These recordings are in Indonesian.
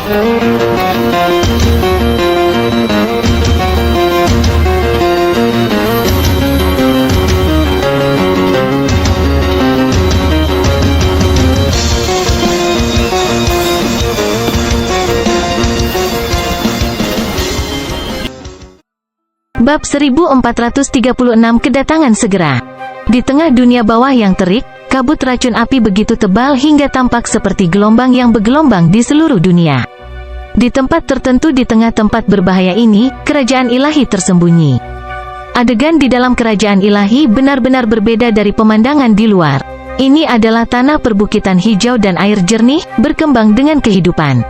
Bab 1436 Kedatangan segera. Di tengah dunia bawah yang terik, kabut racun api begitu tebal hingga tampak seperti gelombang yang bergelombang di seluruh dunia. Di tempat tertentu di tengah tempat berbahaya ini, kerajaan ilahi tersembunyi. Adegan di dalam kerajaan ilahi benar-benar berbeda dari pemandangan di luar. Ini adalah tanah perbukitan hijau dan air jernih, berkembang dengan kehidupan.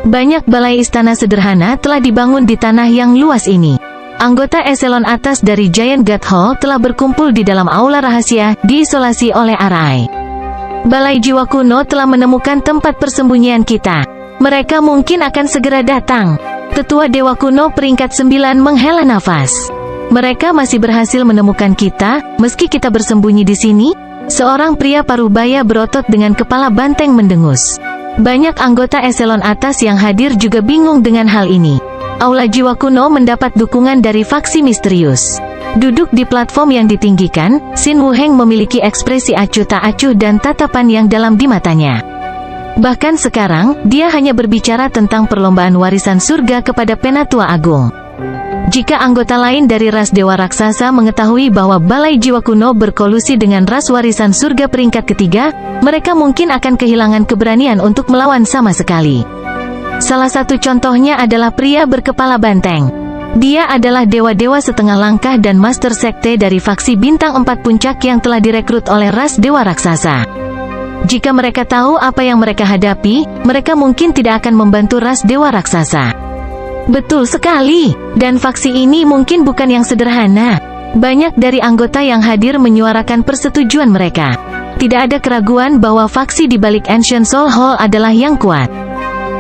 Banyak balai istana sederhana telah dibangun di tanah yang luas ini. Anggota eselon atas dari Giant God Hall telah berkumpul di dalam aula rahasia, diisolasi oleh Arai. Balai jiwa kuno telah menemukan tempat persembunyian kita. Mereka mungkin akan segera datang. Tetua Dewa Kuno peringkat 9 menghela nafas. Mereka masih berhasil menemukan kita, meski kita bersembunyi di sini. Seorang pria parubaya berotot dengan kepala banteng mendengus. Banyak anggota eselon atas yang hadir juga bingung dengan hal ini. Aula jiwa kuno mendapat dukungan dari faksi misterius. Duduk di platform yang ditinggikan, Xin Wuheng memiliki ekspresi acuh tak acuh dan tatapan yang dalam di matanya. Bahkan sekarang, dia hanya berbicara tentang perlombaan warisan surga kepada Penatua Agung. Jika anggota lain dari ras Dewa Raksasa mengetahui bahwa Balai Jiwa Kuno berkolusi dengan ras warisan surga peringkat ketiga, mereka mungkin akan kehilangan keberanian untuk melawan sama sekali. Salah satu contohnya adalah pria berkepala banteng. Dia adalah dewa-dewa setengah langkah dan master sekte dari faksi bintang 4 puncak yang telah direkrut oleh ras Dewa Raksasa. Jika mereka tahu apa yang mereka hadapi, mereka mungkin tidak akan membantu ras Dewa Raksasa. Betul sekali, dan faksi ini mungkin bukan yang sederhana. Banyak dari anggota yang hadir menyuarakan persetujuan mereka. Tidak ada keraguan bahwa faksi di balik Ancient Soul Hall adalah yang kuat.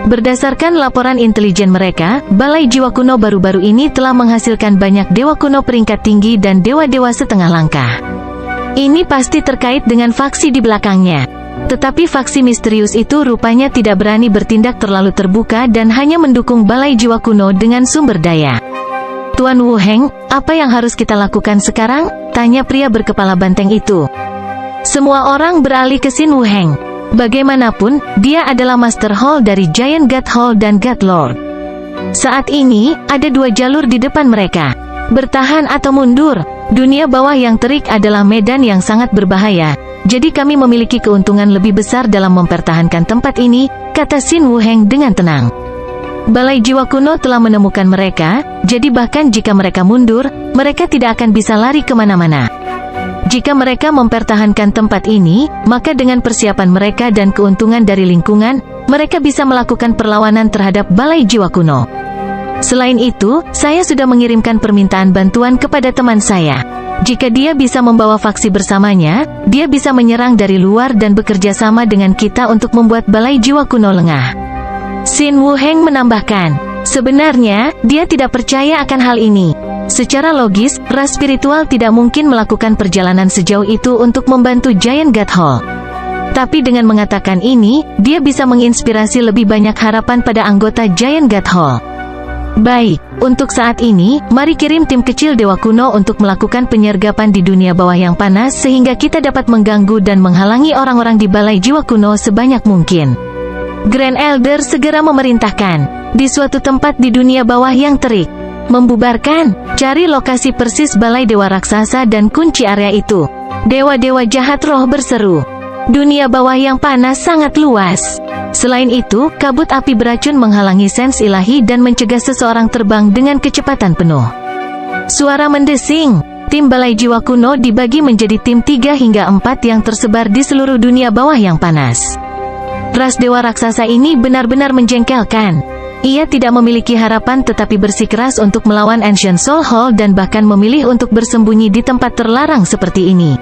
Berdasarkan laporan intelijen mereka, Balai Jiwa Kuno baru-baru ini telah menghasilkan banyak dewa kuno peringkat tinggi dan dewa-dewa setengah langkah. Ini pasti terkait dengan faksi di belakangnya. Tetapi faksi misterius itu rupanya tidak berani bertindak terlalu terbuka dan hanya mendukung Balai Jiwa Kuno dengan sumber daya. Tuan Wuheng, apa yang harus kita lakukan sekarang? Tanya pria berkepala banteng itu. Semua orang beralih ke Xin Wuheng. Bagaimanapun, dia adalah Master Hall dari Giant God Hall dan God Lord. Saat ini, ada dua jalur di depan mereka. Bertahan atau mundur. Dunia bawah yang terik adalah medan yang sangat berbahaya. Jadi kami memiliki keuntungan lebih besar dalam mempertahankan tempat ini, kata Xin Wuheng dengan tenang. Balai Jiwa Kuno telah menemukan mereka, jadi bahkan jika mereka mundur, mereka tidak akan bisa lari kemana-mana. Jika mereka mempertahankan tempat ini, maka dengan persiapan mereka dan keuntungan dari lingkungan, mereka bisa melakukan perlawanan terhadap Balai Jiwa Kuno. Selain itu, saya sudah mengirimkan permintaan bantuan kepada teman saya. Jika dia bisa membawa faksi bersamanya, dia bisa menyerang dari luar dan bekerja sama dengan kita untuk membuat Balai Jiwa Kuno lengah. Xin Wuheng menambahkan, sebenarnya, dia tidak percaya akan hal ini. Secara logis, ras spiritual tidak mungkin melakukan perjalanan sejauh itu untuk membantu Giant God Hall. Tapi dengan mengatakan ini, dia bisa menginspirasi lebih banyak harapan pada anggota Giant God Hall. Baik, untuk saat ini, mari kirim tim kecil Dewa Kuno untuk melakukan penyergapan di dunia bawah yang panas sehingga kita dapat mengganggu dan menghalangi orang-orang di Balai Jiwa Kuno sebanyak mungkin. Grand Elder segera memerintahkan, di suatu tempat di dunia bawah yang terik. Membubarkan, cari lokasi persis Balai Dewa Raksasa dan kunci area itu. Dewa-dewa jahat roh berseru. Dunia bawah yang panas sangat luas. Selain itu, kabut api beracun menghalangi sens ilahi dan mencegah seseorang terbang dengan kecepatan penuh. Suara mendesing. Tim Balai Jiwa Kuno dibagi menjadi tim 3 hingga 4 yang tersebar di seluruh dunia bawah yang panas. Ras Dewa Raksasa ini benar-benar menjengkelkan. Ia tidak memiliki harapan tetapi bersikeras untuk melawan Ancient Soul Hall dan bahkan memilih untuk bersembunyi di tempat terlarang seperti ini.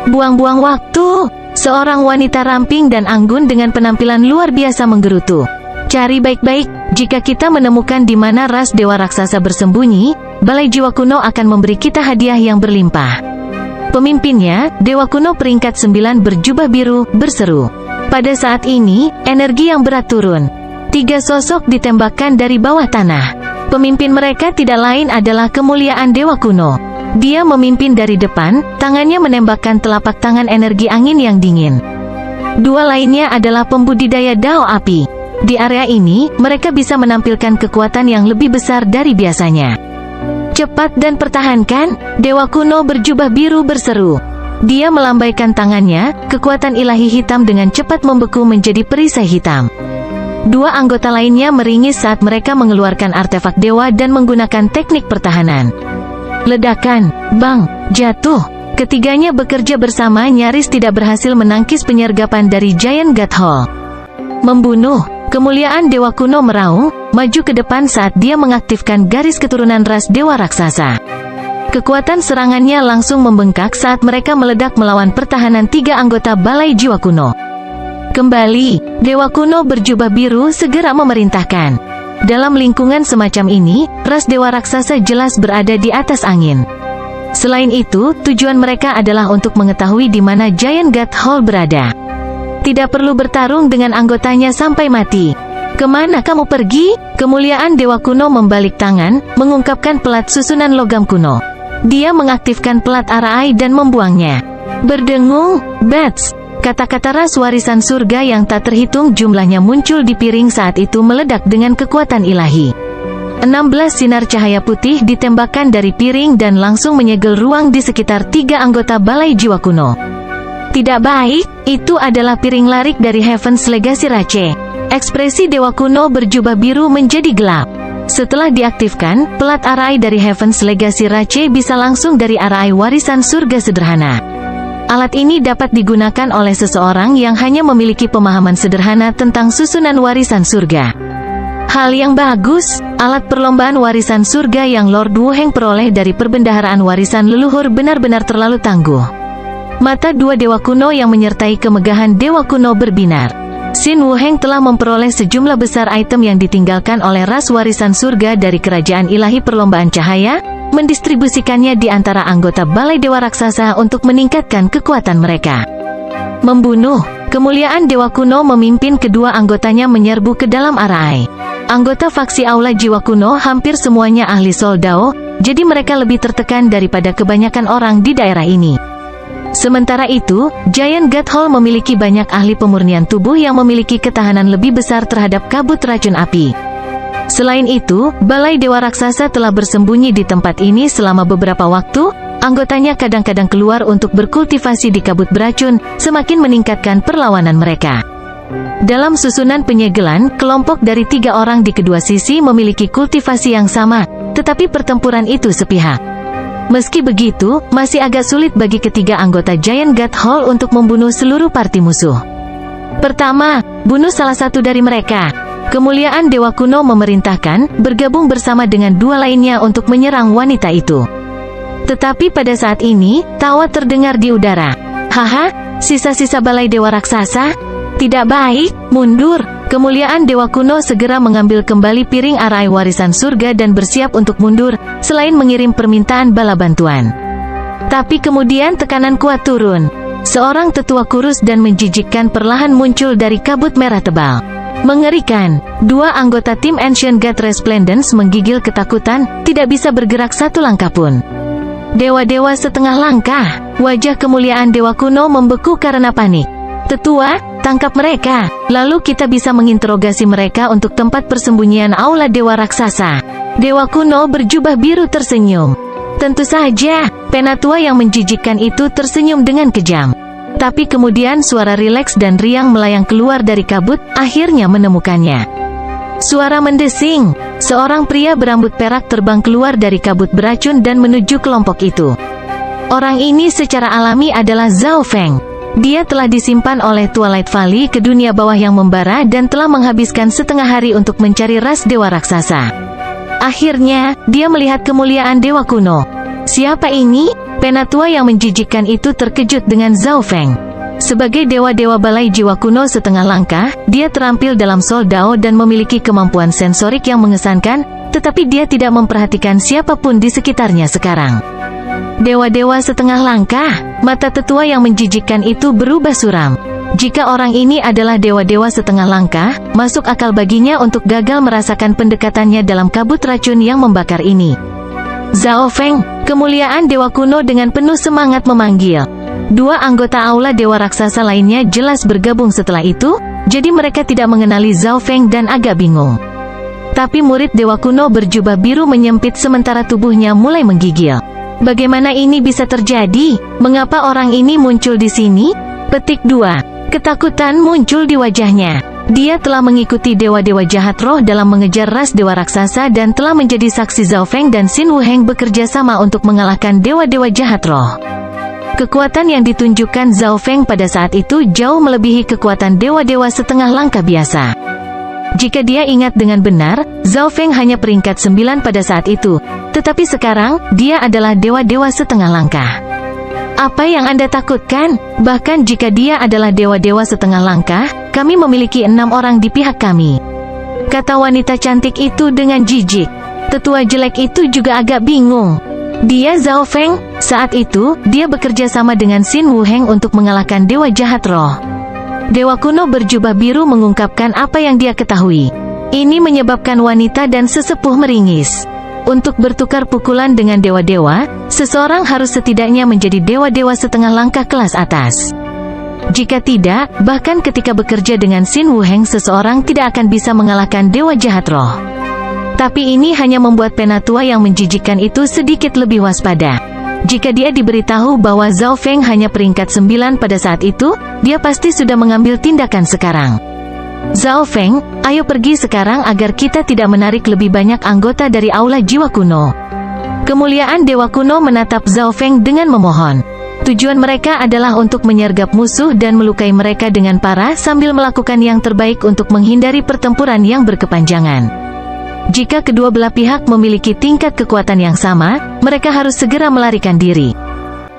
Buang-buang waktu. Seorang wanita ramping dan anggun dengan penampilan luar biasa menggerutu. Cari baik-baik, jika kita menemukan di mana ras Dewa Raksasa bersembunyi, Balai Jiwa Kuno akan memberi kita hadiah yang berlimpah. Pemimpinnya, Dewa Kuno peringkat 9 berjubah biru, berseru. Pada saat ini, energi yang berat turun. 3 sosok ditembakkan dari bawah tanah. Pemimpin mereka tidak lain adalah kemuliaan Dewa Kuno. Dia memimpin dari depan, tangannya menembakkan telapak tangan energi angin yang dingin. 2 lainnya adalah pembudidaya dao api. Di area ini, mereka bisa menampilkan kekuatan yang lebih besar dari biasanya. Cepat dan pertahankan, Dewa Kuno berjubah biru berseru. Dia melambaikan tangannya, kekuatan ilahi hitam dengan cepat membeku menjadi perisai hitam. 2 anggota lainnya meringis saat mereka mengeluarkan artefak dewa dan menggunakan teknik pertahanan. Ledakan, bang, jatuh. Ketiganya bekerja bersama nyaris tidak berhasil menangkis penyergapan dari Giant God Hall. Membunuh, kemuliaan Dewa Kuno meraung, maju ke depan saat dia mengaktifkan garis keturunan ras dewa raksasa. Kekuatan serangannya langsung membengkak saat mereka meledak melawan pertahanan 3 anggota Balai Jiwa Kuno. Kembali, Dewa Kuno berjubah biru segera memerintahkan. Dalam lingkungan semacam ini, ras dewa raksasa jelas berada di atas angin. Selain itu, tujuan mereka adalah untuk mengetahui di mana Giant God Hall berada. Tidak perlu bertarung dengan anggotanya sampai mati. Kemana kamu pergi? Kemuliaan Dewa Kuno membalik tangan, mengungkapkan pelat susunan logam kuno. Dia mengaktifkan pelat arai dan membuangnya. Berdengung, bats. Kata-kata ras warisan surga yang tak terhitung jumlahnya muncul di piring saat itu meledak dengan kekuatan ilahi. 16 sinar cahaya putih ditembakkan dari piring dan langsung menyegel ruang di sekitar 3 anggota Balai Jiwa Kuno. Tidak baik, itu adalah piring larik dari Heaven's Legacy Rache. Ekspresi Dewa Kuno berjubah biru menjadi gelap. Setelah diaktifkan, pelat arai dari Heaven's Legacy Rache bisa langsung dari arai warisan surga sederhana. Alat ini dapat digunakan oleh seseorang yang hanya memiliki pemahaman sederhana tentang susunan warisan surga. Hal yang bagus, alat perlombaan warisan surga yang Lord Wu Heng peroleh dari perbendaharaan warisan leluhur benar-benar terlalu tangguh. Mata 2 Dewa Kuno yang menyertai kemegahan Dewa Kuno berbinar. Xin Wu Heng telah memperoleh sejumlah besar item yang ditinggalkan oleh ras warisan surga dari kerajaan ilahi perlombaan cahaya, mendistribusikannya di antara anggota Balai Dewa Raksasa untuk meningkatkan kekuatan mereka. Membunuh, kemuliaan Dewa Kuno memimpin kedua anggotanya menyerbu ke dalam arai. Anggota faksi Aula Jiwa Kuno hampir semuanya ahli Soldao, jadi mereka lebih tertekan daripada kebanyakan orang di daerah ini. Sementara itu, Giant God Hall memiliki banyak ahli pemurnian tubuh yang memiliki ketahanan lebih besar terhadap kabut racun api. Selain itu, Balai Dewa Raksasa telah bersembunyi di tempat ini selama beberapa waktu. Anggotanya kadang-kadang keluar untuk berkultivasi di kabut beracun, semakin meningkatkan perlawanan mereka. Dalam susunan penyegelan, kelompok dari 3 orang di kedua sisi memiliki kultivasi yang sama, tetapi pertempuran itu sepihak. Meski begitu, masih agak sulit bagi ketiga anggota Giant God Hall untuk membunuh seluruh parti musuh. Pertama, bunuh salah satu dari mereka. Kemuliaan Dewa Kuno memerintahkan, bergabung bersama dengan 2 lainnya untuk menyerang wanita itu. Tetapi pada saat ini, tawa terdengar di udara. Haha, sisa-sisa Balai Dewa Raksasa? Tidak baik, mundur. Kemuliaan Dewa Kuno segera mengambil kembali piring arai warisan surga dan bersiap untuk mundur, selain mengirim permintaan bala bantuan. Tapi kemudian tekanan kuat turun. Seorang tetua kurus dan menjijikkan perlahan muncul dari kabut merah tebal. Mengerikan, 2 anggota tim Ancient God Resplendence menggigil ketakutan, tidak bisa bergerak satu langkah pun. Dewa-dewa setengah langkah, wajah kemuliaan Dewa Kuno membeku karena panik. Tetua, tangkap mereka, lalu kita bisa menginterogasi mereka untuk tempat persembunyian Aula Dewa Raksasa. Dewa Kuno berjubah biru tersenyum. Tentu saja, penatua yang menjijikkan itu tersenyum dengan kejam. Tapi kemudian suara rileks dan riang melayang keluar dari kabut, akhirnya menemukannya. Suara mendesing, seorang pria berambut perak terbang keluar dari kabut beracun dan menuju kelompok itu. Orang ini secara alami adalah Zhao Feng. Dia telah disimpan oleh Twilight Valley ke dunia bawah yang membara dan telah menghabiskan setengah hari untuk mencari ras dewa raksasa. Akhirnya, dia melihat kemuliaan Dewa Kuno. Siapa ini? Penatua yang menjijikkan itu terkejut dengan Zhao Feng. Sebagai dewa-dewa Balai Jiwa Kuno setengah langkah, dia terampil dalam Soldao dan memiliki kemampuan sensorik yang mengesankan, tetapi dia tidak memperhatikan siapapun di sekitarnya sekarang. Dewa-dewa setengah langkah, mata tetua yang menjijikkan itu berubah suram. Jika orang ini adalah dewa-dewa setengah langkah, masuk akal baginya untuk gagal merasakan pendekatannya dalam kabut racun yang membakar ini. Zhao Feng, kemuliaan dewa kuno dengan penuh semangat memanggil. Dua anggota aula dewa raksasa lainnya jelas bergabung setelah itu, jadi mereka tidak mengenali Zhao Feng dan agak bingung. Tapi murid dewa kuno berjubah biru menyempit sementara tubuhnya mulai menggigil. Bagaimana ini bisa terjadi? Mengapa orang ini muncul di sini? Petik 2. Ketakutan muncul di wajahnya. Dia telah mengikuti dewa-dewa jahat roh dalam mengejar ras dewa raksasa dan telah menjadi saksi Zhao Feng dan Xin Wuheng bekerja sama untuk mengalahkan dewa-dewa jahat roh. Kekuatan yang ditunjukkan Zhao Feng pada saat itu jauh melebihi kekuatan dewa-dewa setengah langkah biasa. Jika dia ingat dengan benar, Zhao Feng hanya peringkat 9 pada saat itu, tetapi sekarang, dia adalah dewa-dewa setengah langkah. Apa yang Anda takutkan? Bahkan jika dia adalah dewa-dewa setengah langkah, kami memiliki 6 orang di pihak kami. Kata wanita cantik itu dengan jijik. Tetua jelek itu juga agak bingung. Dia Zhao Feng. Saat itu, dia bekerja sama dengan Xin Wuheng untuk mengalahkan dewa jahat roh. Dewa kuno berjubah biru mengungkapkan apa yang dia ketahui. Ini menyebabkan wanita dan sesepuh meringis. Untuk bertukar pukulan dengan dewa-dewa, seseorang harus setidaknya menjadi dewa-dewa setengah langkah kelas atas. Jika tidak, bahkan ketika bekerja dengan Xin Wuheng seseorang tidak akan bisa mengalahkan dewa jahat roh. Tapi ini hanya membuat penatua yang menjijikkan itu sedikit lebih waspada. Jika dia diberitahu bahwa Zhao Feng hanya peringkat 9 pada saat itu, dia pasti sudah mengambil tindakan sekarang. Zhao Feng, ayo pergi sekarang agar kita tidak menarik lebih banyak anggota dari aula jiwa kuno. Kemuliaan dewa kuno menatap Zhao Feng dengan memohon. Tujuan mereka adalah untuk menyergap musuh dan melukai mereka dengan parah sambil melakukan yang terbaik untuk menghindari pertempuran yang berkepanjangan. Jika kedua belah pihak memiliki tingkat kekuatan yang sama, mereka harus segera melarikan diri.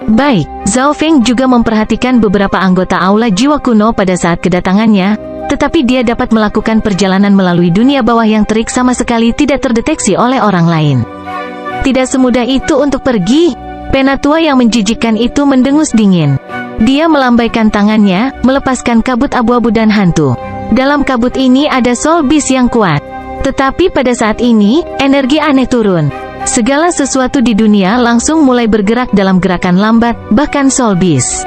Baik, Zhao Feng juga memperhatikan beberapa anggota aula jiwa kuno pada saat kedatangannya, tetapi dia dapat melakukan perjalanan melalui dunia bawah yang terik sama sekali tidak terdeteksi oleh orang lain. Tidak semudah itu untuk pergi. Penatua yang menjijikkan itu mendengus dingin. Dia melambaikan tangannya, melepaskan kabut abu-abu dan hantu. Dalam kabut ini ada Soul Beast yang kuat. Tetapi pada saat ini, energi aneh turun. Segala sesuatu di dunia langsung mulai bergerak dalam gerakan lambat, bahkan Soul Beast.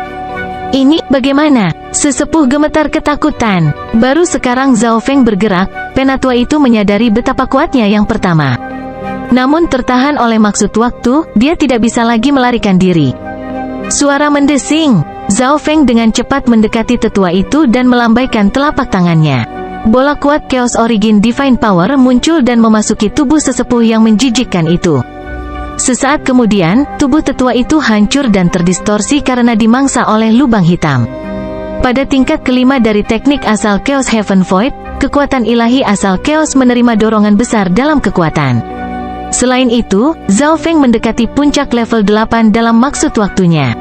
Ini bagaimana? Sesepuh gemetar ketakutan. Baru sekarang Zhao Feng bergerak, penatua itu menyadari betapa kuatnya yang pertama. Namun tertahan oleh maksud waktu, dia tidak bisa lagi melarikan diri. Suara mendesing. Zhao Feng dengan cepat mendekati tetua itu dan melambaikan telapak tangannya. Bola kuat Chaos Origin Divine Power muncul dan memasuki tubuh sesepuh yang menjijikkan itu. Sesaat kemudian, tubuh tetua itu hancur dan terdistorsi karena dimangsa oleh lubang hitam. Pada tingkat kelima dari teknik asal Chaos Heaven Void, kekuatan ilahi asal Chaos menerima dorongan besar dalam kekuatan. Selain itu, Zhao Feng mendekati puncak level 8 dalam maksud waktunya.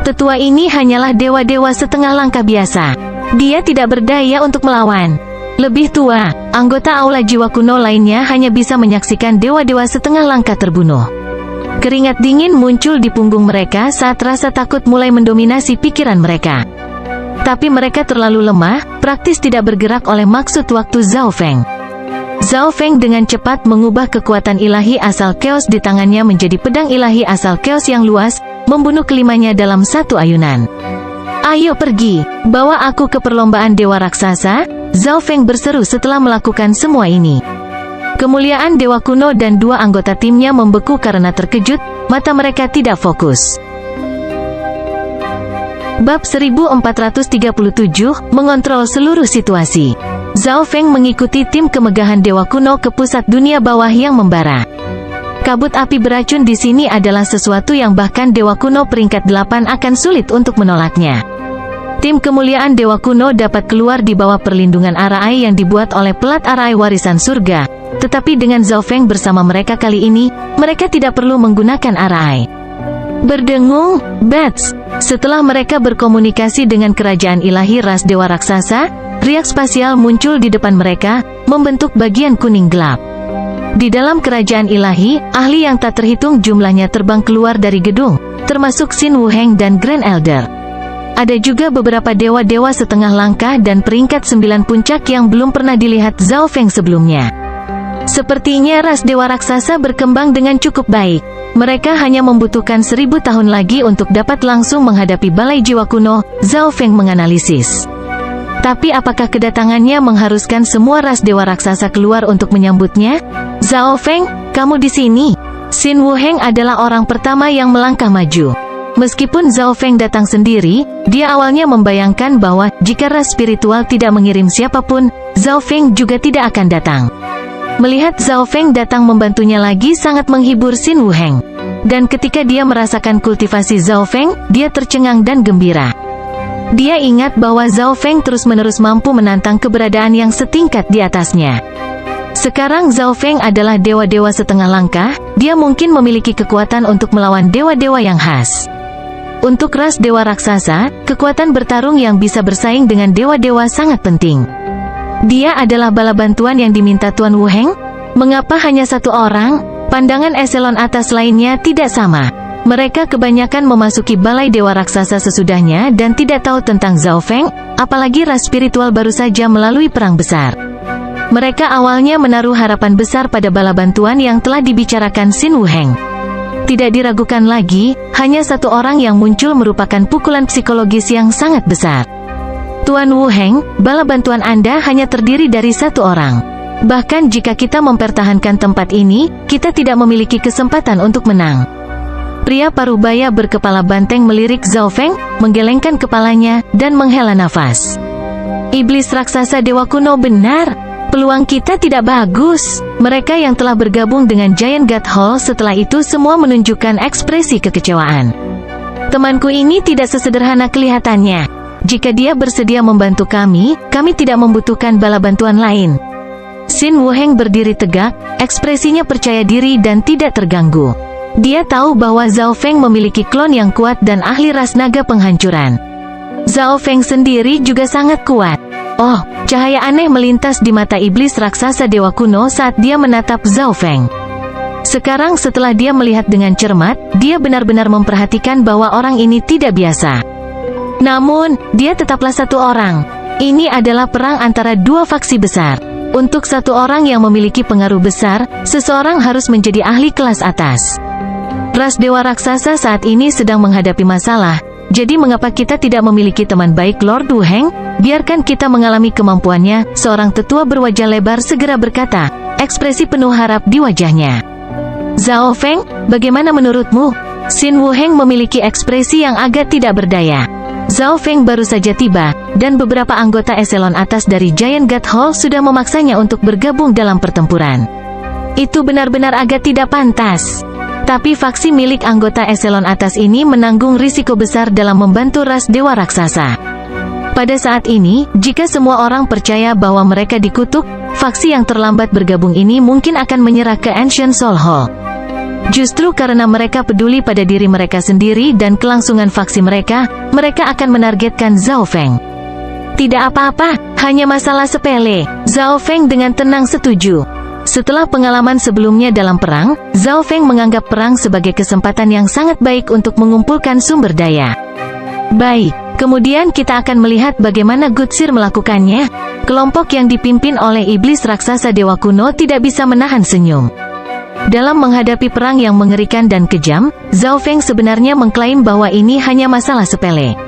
Tetua ini hanyalah dewa-dewa setengah langkah biasa. Dia tidak berdaya untuk melawan. Lebih tua, anggota aula jiwa kuno lainnya hanya bisa menyaksikan dewa-dewa setengah langkah terbunuh. Keringat dingin muncul di punggung mereka saat rasa takut mulai mendominasi pikiran mereka. Tapi mereka terlalu lemah, praktis tidak bergerak oleh maksud waktu Zhao Feng. Zhao Feng dengan cepat mengubah kekuatan ilahi asal Chaos di tangannya menjadi pedang ilahi asal Chaos yang luas, membunuh kelimanya dalam satu ayunan. Ayo pergi, bawa aku ke perlombaan dewa raksasa, Zhao Feng berseru setelah melakukan semua ini. Kemuliaan dewa kuno dan dua anggota timnya membeku karena terkejut, mata mereka tidak fokus. Bab 1437, mengontrol seluruh situasi. Zhao Feng mengikuti tim kemegahan dewa kuno ke pusat dunia bawah yang membara. Kabut api beracun di sini adalah sesuatu yang bahkan dewa kuno peringkat 8 akan sulit untuk menolaknya. Tim kemuliaan dewa kuno dapat keluar di bawah perlindungan Arai yang dibuat oleh pelat Arai warisan surga, tetapi dengan Zhao Feng bersama mereka kali ini, mereka tidak perlu menggunakan Arai. Berdengung, Bats. Setelah mereka berkomunikasi dengan kerajaan ilahi ras dewa raksasa, riak spasial muncul di depan mereka, membentuk bagian kuning gelap. Di dalam kerajaan ilahi, ahli yang tak terhitung jumlahnya terbang keluar dari gedung, termasuk Xin Wuheng dan Grand Elder. Ada juga beberapa dewa-dewa setengah langkah dan peringkat 9 puncak yang belum pernah dilihat Zhao Feng sebelumnya. Sepertinya ras dewa raksasa berkembang dengan cukup baik. Mereka hanya membutuhkan 1000 tahun lagi untuk dapat langsung menghadapi balai jiwa kuno, Zhao Feng menganalisis. Tapi apakah kedatangannya mengharuskan semua ras dewa raksasa keluar untuk menyambutnya? Zhao Feng, kamu di sini. Xin Wuheng adalah orang pertama yang melangkah maju. Meskipun Zhao Feng datang sendiri, dia awalnya membayangkan bahwa jika ras spiritual tidak mengirim siapapun, Zhao Feng juga tidak akan datang. Melihat Zhao Feng datang membantunya lagi sangat menghibur Xin Wuheng. Dan ketika dia merasakan kultivasi Zhao Feng, dia tercengang dan gembira. Dia ingat bahwa Zhao Feng terus-menerus mampu menantang keberadaan yang setingkat di atasnya. Sekarang Zhao Feng adalah dewa-dewa setengah langkah, dia mungkin memiliki kekuatan untuk melawan dewa-dewa yang khas. Untuk ras dewa raksasa, kekuatan bertarung yang bisa bersaing dengan dewa-dewa sangat penting. Dia adalah bala bantuan yang diminta Tuan Wuheng? Mengapa hanya satu orang? Pandangan eselon atas lainnya tidak sama. Mereka kebanyakan memasuki balai dewa raksasa sesudahnya dan tidak tahu tentang Zhao Feng, apalagi ras spiritual baru saja melalui perang besar. Mereka awalnya menaruh harapan besar pada bala bantuan yang telah dibicarakan Xin Wuheng. Tidak diragukan lagi, hanya satu orang yang muncul merupakan pukulan psikologis yang sangat besar. Tuan Wuheng, bala bantuan Anda hanya terdiri dari satu orang. Bahkan jika kita mempertahankan tempat ini, kita tidak memiliki kesempatan untuk menang. Pria parubaya berkepala banteng melirik Zhao Feng, menggelengkan kepalanya, dan menghela nafas. Iblis raksasa dewa kuno benar. Peluang kita tidak bagus. Mereka yang telah bergabung dengan Giant God Hall setelah itu semua menunjukkan ekspresi kekecewaan. Temanku ini tidak sesederhana kelihatannya. Jika dia bersedia membantu kami tidak membutuhkan bala bantuan lain. Xin Wuheng berdiri tegak, ekspresinya percaya diri dan tidak terganggu. Dia tahu bahwa Zhao Feng memiliki klon yang kuat dan ahli ras naga penghancuran. Zhao Feng sendiri juga sangat kuat. Oh, cahaya aneh melintas di mata iblis raksasa dewa kuno saat dia menatap Zhao Feng. Sekarang setelah dia melihat dengan cermat, dia benar-benar memperhatikan bahwa orang ini tidak biasa. Namun, dia tetaplah satu orang. Ini adalah perang antara dua faksi besar. Untuk satu orang yang memiliki pengaruh besar, seseorang harus menjadi ahli kelas atas. Ras dewa raksasa saat ini sedang menghadapi masalah. Jadi mengapa kita tidak memiliki teman baik Lord Wuheng? Biarkan kita mengalami kemampuannya, seorang tetua berwajah lebar segera berkata, ekspresi penuh harap di wajahnya. Zhao Feng, bagaimana menurutmu? Xin Wuheng memiliki ekspresi yang agak tidak berdaya. Zhao Feng baru saja tiba, dan beberapa anggota eselon atas dari Giant God Hall sudah memaksanya untuk bergabung dalam pertempuran. Itu benar-benar agak tidak pantas. Tapi faksi milik anggota eselon atas ini menanggung risiko besar dalam membantu ras dewa raksasa. Pada saat ini, jika semua orang percaya bahwa mereka dikutuk, faksi yang terlambat bergabung ini mungkin akan menyerah ke Ancient Soul Hall. Justru karena mereka peduli pada diri mereka sendiri dan kelangsungan faksi mereka akan menargetkan Zhao Feng. Tidak apa-apa, hanya masalah sepele. Zhao Feng dengan tenang setuju. Setelah pengalaman sebelumnya dalam perang, Zhao Feng menganggap perang sebagai kesempatan yang sangat baik untuk mengumpulkan sumber daya. Baik, kemudian kita akan melihat bagaimana Gutsir melakukannya. Kelompok yang dipimpin oleh iblis raksasa dewa kuno tidak bisa menahan senyum. Dalam menghadapi perang yang mengerikan dan kejam, Zhao Feng sebenarnya mengklaim bahwa ini hanya masalah sepele.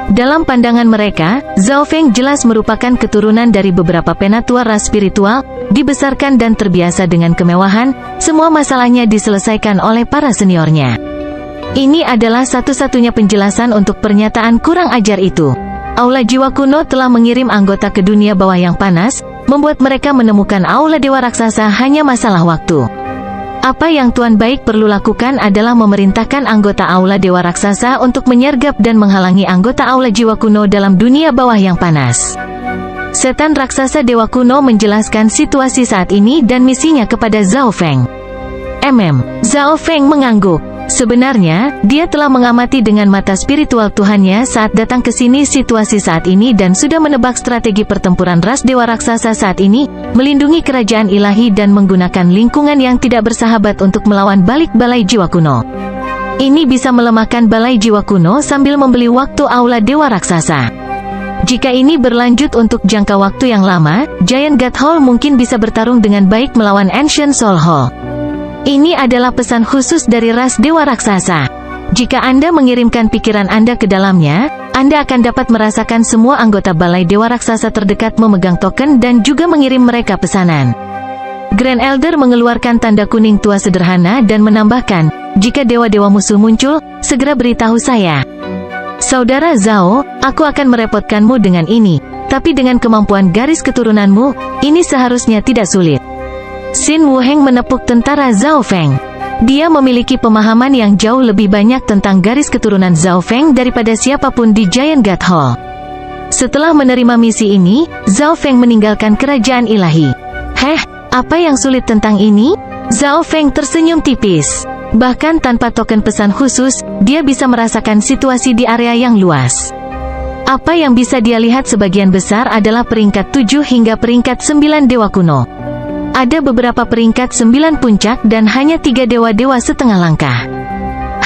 Dalam pandangan mereka, Zhao Feng jelas merupakan keturunan dari beberapa penatua ras spiritual, dibesarkan dan terbiasa dengan kemewahan, semua masalahnya diselesaikan oleh para seniornya. Ini adalah satu-satunya penjelasan untuk pernyataan kurang ajar itu. Aula jiwa kuno telah mengirim anggota ke dunia bawah yang panas, membuat mereka menemukan aula dewa raksasa hanya masalah waktu. Apa yang Tuan Baik perlu lakukan adalah memerintahkan anggota aula dewa raksasa untuk menyergap dan menghalangi anggota aula jiwa kuno dalam dunia bawah yang panas. Setan raksasa dewa kuno menjelaskan situasi saat ini dan misinya kepada Zhao Feng. Zhao Feng mengangguk. Sebenarnya, dia telah mengamati dengan mata spiritual Tuhannya saat datang ke sini situasi saat ini dan sudah menebak strategi pertempuran ras dewa raksasa saat ini, melindungi kerajaan ilahi dan menggunakan lingkungan yang tidak bersahabat untuk melawan balik balai jiwa kuno. Ini bisa melemahkan balai jiwa kuno sambil membeli waktu aula dewa raksasa. Jika ini berlanjut untuk jangka waktu yang lama, Giant God Hall mungkin bisa bertarung dengan baik melawan Ancient Soul Hall. Ini adalah pesan khusus dari ras dewa raksasa. Jika Anda mengirimkan pikiran Anda ke dalamnya, Anda akan dapat merasakan semua anggota balai dewa raksasa terdekat memegang token dan juga mengirim mereka pesanan. Grand Elder mengeluarkan tanda kuning tua sederhana dan menambahkan, jika dewa-dewa musuh muncul, segera beritahu saya. Saudara Zhao, aku akan merepotkanmu dengan ini, tapi dengan kemampuan garis keturunanmu, ini seharusnya tidak sulit. Xin Wuheng menepuk tentara Zhao Feng. Dia memiliki pemahaman yang jauh lebih banyak tentang garis keturunan Zhao Feng daripada siapapun di Giant God Hall. Setelah menerima misi ini, Zhao Feng meninggalkan kerajaan ilahi. Apa yang sulit tentang ini? Zhao Feng tersenyum tipis. Bahkan tanpa token pesan khusus, dia bisa merasakan situasi di area yang luas. Apa yang bisa dia lihat sebagian besar adalah peringkat 7 hingga peringkat 9 dewa kuno. Ada beberapa peringkat 9 puncak dan hanya 3 dewa-dewa setengah langkah.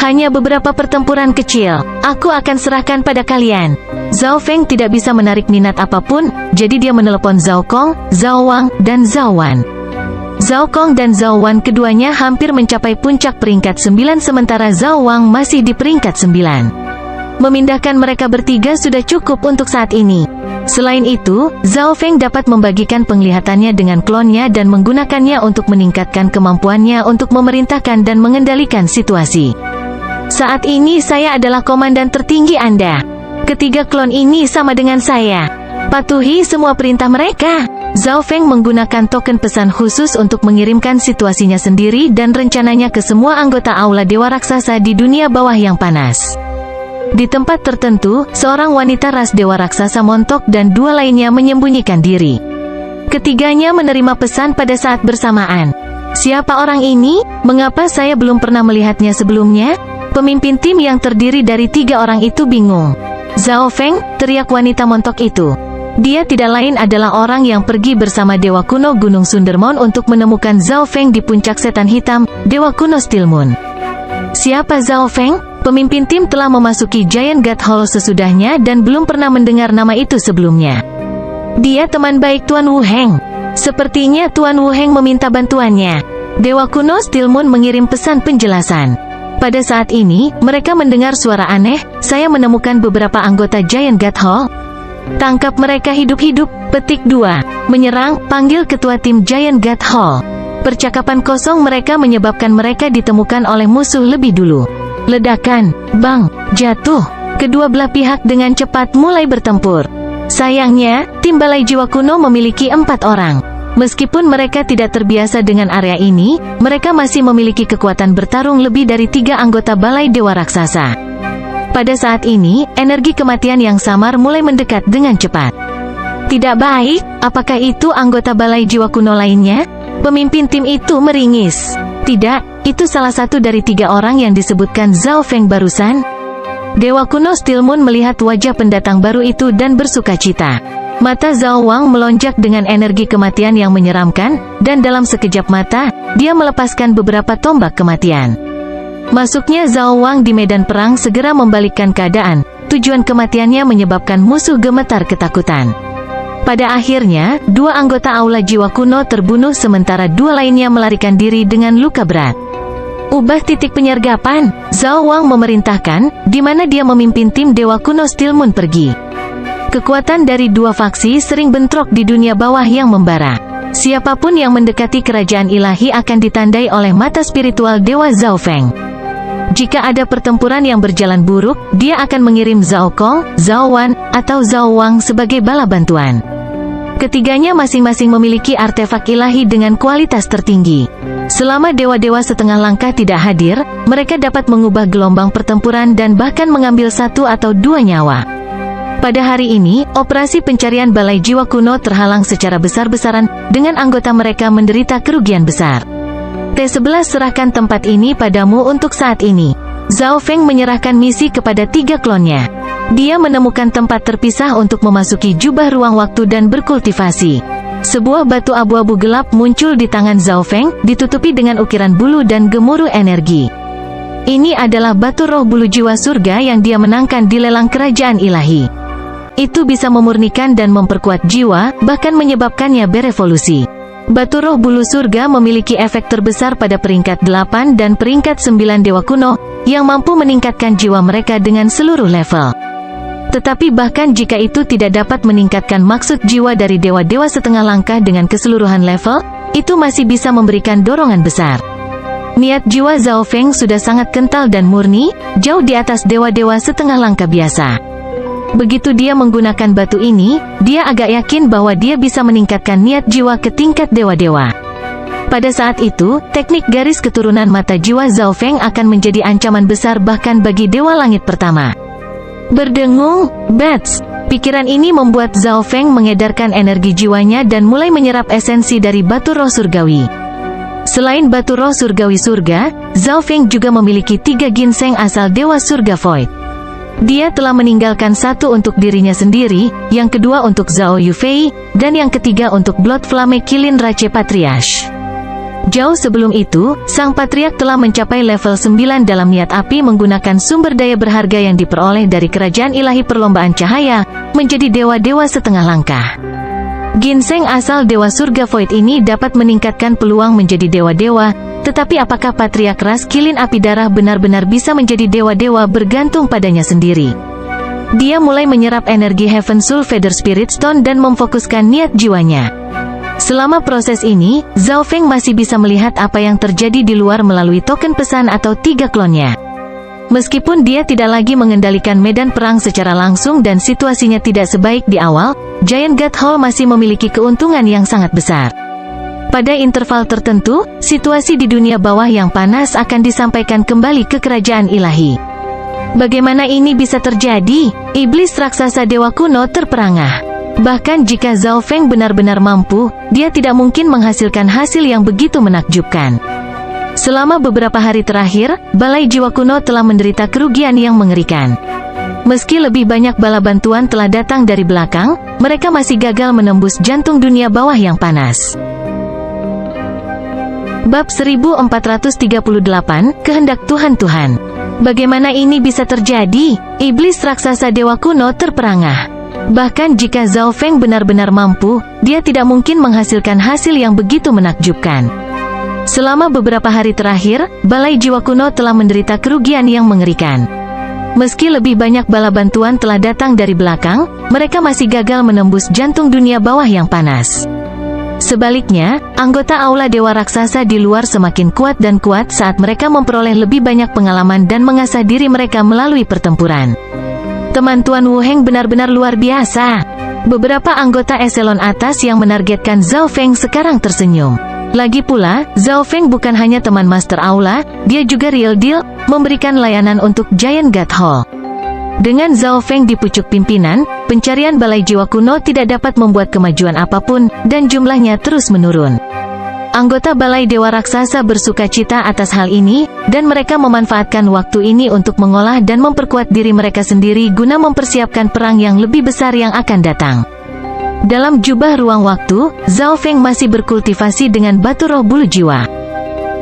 Hanya beberapa pertempuran kecil, aku akan serahkan pada kalian. Zhao Feng tidak bisa menarik minat apapun, jadi dia menelepon Zhao Kong, Zhao Wang, dan Zhao Wan. Zhao Kong dan Zhao Wan keduanya hampir mencapai puncak peringkat 9 sementara Zhao Wang masih di peringkat 9. Memindahkan mereka bertiga sudah cukup untuk saat ini. Selain itu, Zhao Feng dapat membagikan penglihatannya dengan klonnya dan menggunakannya untuk meningkatkan kemampuannya untuk memerintahkan dan mengendalikan situasi. Saat ini saya adalah komandan tertinggi Anda. Ketiga klon ini sama dengan saya. Patuhi semua perintah mereka. Zhao Feng menggunakan token pesan khusus untuk mengirimkan situasinya sendiri dan rencananya ke semua anggota aula dewa raksasa di dunia bawah yang panas. Di tempat tertentu, seorang wanita ras dewa raksasa montok dan 2 lainnya menyembunyikan diri. Ketiganya menerima pesan pada saat bersamaan. Siapa orang ini? Mengapa saya belum pernah melihatnya sebelumnya? Pemimpin tim yang terdiri dari 3 orang itu bingung. Zhao Feng, teriak wanita montok itu. Dia tidak lain adalah orang yang pergi bersama Dewa Kuno Gunung Sundermon untuk menemukan Zhao Feng di puncak setan hitam, Dewa Kuno Steel Moon. Siapa Zhao Feng? Pemimpin tim telah memasuki Giant God Hall sesudahnya dan belum pernah mendengar nama itu sebelumnya. Dia teman baik Tuan Wuheng. Sepertinya Tuan Wuheng meminta bantuannya. Dewa Kuno Steel Moon mengirim pesan penjelasan. Pada saat ini, mereka mendengar suara aneh, saya menemukan beberapa anggota Giant God Hall. Tangkap mereka hidup-hidup. Petik 2. Menyerang, panggil ketua tim Giant God Hall. Percakapan kosong mereka menyebabkan mereka ditemukan oleh musuh lebih dulu. Ledakan, bang, jatuh. Kedua belah pihak dengan cepat mulai bertempur. Sayangnya, tim balai jiwa kuno memiliki 4 orang. Meskipun mereka tidak terbiasa dengan area ini, mereka masih memiliki kekuatan bertarung lebih dari 3 anggota balai dewa raksasa. Pada saat ini, energi kematian yang samar mulai mendekat dengan cepat. Tidak baik, apakah itu anggota balai jiwa kuno lainnya? Pemimpin tim itu meringis. Tidak, itu salah satu dari 3 orang yang disebutkan Zhao Feng barusan. Dewa Kuno Steel Moon melihat wajah pendatang baru itu dan bersuka cita. Mata Zhao Wang melonjak dengan energi kematian yang menyeramkan, dan dalam sekejap mata, dia melepaskan beberapa tombak kematian. Masuknya Zhao Wang di medan perang segera membalikkan keadaan. Tujuan kematiannya menyebabkan musuh gemetar ketakutan. Pada akhirnya, 2 anggota aula jiwa kuno terbunuh sementara 2 lainnya melarikan diri dengan luka berat. Ubah titik penyergapan, Zhao Wang memerintahkan, di mana dia memimpin tim Dewa Kuno Steel Moon pergi. Kekuatan dari 2 faksi sering bentrok di dunia bawah yang membara. Siapapun yang mendekati kerajaan ilahi akan ditandai oleh mata spiritual Dewa Zhao Feng. Jika ada pertempuran yang berjalan buruk, dia akan mengirim Zhao Kong, Zhao Wan, atau Zhao Wang sebagai bala bantuan. Ketiganya masing-masing memiliki artefak ilahi dengan kualitas tertinggi. Selama dewa-dewa setengah langkah tidak hadir, mereka dapat mengubah gelombang pertempuran dan bahkan mengambil 1 atau 2 nyawa. Pada hari ini, operasi pencarian balai jiwa kuno terhalang secara besar-besaran, dengan anggota mereka menderita kerugian besar. T11 serahkan tempat ini padamu untuk saat ini. Zhao Feng menyerahkan misi kepada 3 klonnya. Dia menemukan tempat terpisah untuk memasuki jubah ruang waktu dan berkultivasi. Sebuah batu abu-abu gelap muncul di tangan Zhao Feng, ditutupi dengan ukiran bulu dan gemuruh energi. Ini adalah batu roh bulu jiwa surga yang dia menangkan di lelang kerajaan ilahi. Itu bisa memurnikan dan memperkuat jiwa, bahkan menyebabkannya berevolusi. Batu roh bulu surga memiliki efek terbesar pada peringkat 8 dan peringkat 9 dewa kuno, yang mampu meningkatkan jiwa mereka dengan seluruh level. Tetapi bahkan jika itu tidak dapat meningkatkan maksud jiwa dari dewa-dewa setengah langkah dengan keseluruhan level, itu masih bisa memberikan dorongan besar. Niat jiwa Zhao Feng sudah sangat kental dan murni, jauh di atas dewa-dewa setengah langkah biasa. Begitu dia menggunakan batu ini, dia agak yakin bahwa dia bisa meningkatkan niat jiwa ke tingkat dewa-dewa. Pada saat itu, teknik garis keturunan mata jiwa Zhao Feng akan menjadi ancaman besar bahkan bagi dewa langit pertama. Berdengung, bats. Pikiran ini membuat Zhao Feng mengedarkan energi jiwanya dan mulai menyerap esensi dari batu roh surgawi. Selain batu roh surgawi surga, Zhao Feng juga memiliki 3 ginseng asal dewa surga Void. Dia telah meninggalkan satu untuk dirinya sendiri, yang kedua untuk Zhao Yufei, dan yang ketiga untuk Blood Flame Kilin Rache Patriarch. Jauh sebelum itu, sang patriark telah mencapai level 9 dalam niat api menggunakan sumber daya berharga yang diperoleh dari kerajaan ilahi perlombaan cahaya, menjadi dewa-dewa setengah langkah. Ginseng asal dewa surga Void ini dapat meningkatkan peluang menjadi dewa-dewa, tetapi apakah patriark ras kilin api darah benar-benar bisa menjadi dewa-dewa bergantung padanya sendiri. Dia mulai menyerap energi Heaven Soul Feather Spirit Stone dan memfokuskan niat jiwanya. Selama proses ini, Zhao Feng masih bisa melihat apa yang terjadi di luar melalui token pesan atau 3 klonnya. Meskipun dia tidak lagi mengendalikan medan perang secara langsung dan situasinya tidak sebaik di awal, Giant God Hall masih memiliki keuntungan yang sangat besar. Pada interval tertentu, situasi di dunia bawah yang panas akan disampaikan kembali ke kerajaan ilahi. Bagaimana ini bisa terjadi? Iblis raksasa dewa kuno terperangah. Bahkan jika Zhao Feng benar-benar mampu, dia tidak mungkin menghasilkan hasil yang begitu menakjubkan. Selama beberapa hari terakhir, Balai Jiwa Kuno telah menderita kerugian yang mengerikan. Meski lebih banyak bala bantuan telah datang dari belakang, mereka masih gagal menembus jantung dunia bawah yang panas. Bab 1438, Kehendak Tuhan. Bagaimana ini bisa terjadi? Iblis raksasa dewa kuno terperangah. Bahkan jika Zhao Feng benar-benar mampu, dia tidak mungkin menghasilkan hasil yang begitu menakjubkan. Selama beberapa hari terakhir, Balai Jiwa Kuno telah menderita kerugian yang mengerikan. Meski lebih banyak bala bantuan telah datang dari belakang, mereka masih gagal menembus jantung dunia bawah yang panas. Sebaliknya, anggota Aula Dewa Raksasa di luar semakin kuat dan kuat saat mereka memperoleh lebih banyak pengalaman dan mengasah diri mereka melalui pertempuran. Teman Tuan Wu Heng benar-benar luar biasa. Beberapa anggota eselon atas yang menargetkan Zhao Feng sekarang tersenyum. Lagi pula, Zhao Feng bukan hanya teman Master Aula, dia juga real deal, memberikan layanan untuk Giant God Hall. Dengan Zhao Feng di pucuk pimpinan, pencarian Balai Jiwa Kuno tidak dapat membuat kemajuan apapun, dan jumlahnya terus menurun. Anggota Balai Dewa Raksasa bersuka cita atas hal ini, dan mereka memanfaatkan waktu ini untuk mengolah dan memperkuat diri mereka sendiri guna mempersiapkan perang yang lebih besar yang akan datang. Dalam jubah ruang waktu, Zhao Feng masih berkultivasi dengan batu roh bulu jiwa.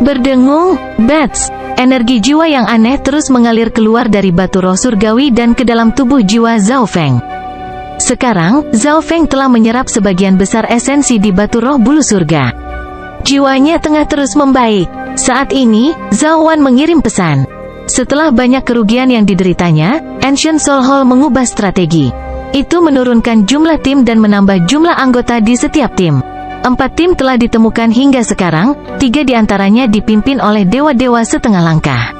Berdengung, bats. Energi jiwa yang aneh terus mengalir keluar dari batu roh surgawi dan ke dalam tubuh jiwa Zhao Feng. Sekarang, Zhao Feng telah menyerap sebagian besar esensi di batu roh bulu surga. Jiwanya tengah terus membaik. Saat ini, Zhao Wan mengirim pesan. Setelah banyak kerugian yang dideritanya, Ancient Soul Hall mengubah strategi. Itu menurunkan jumlah tim dan menambah jumlah anggota di setiap tim. 4 tim telah ditemukan hingga sekarang, 3 diantaranya dipimpin oleh dewa-dewa setengah langkah.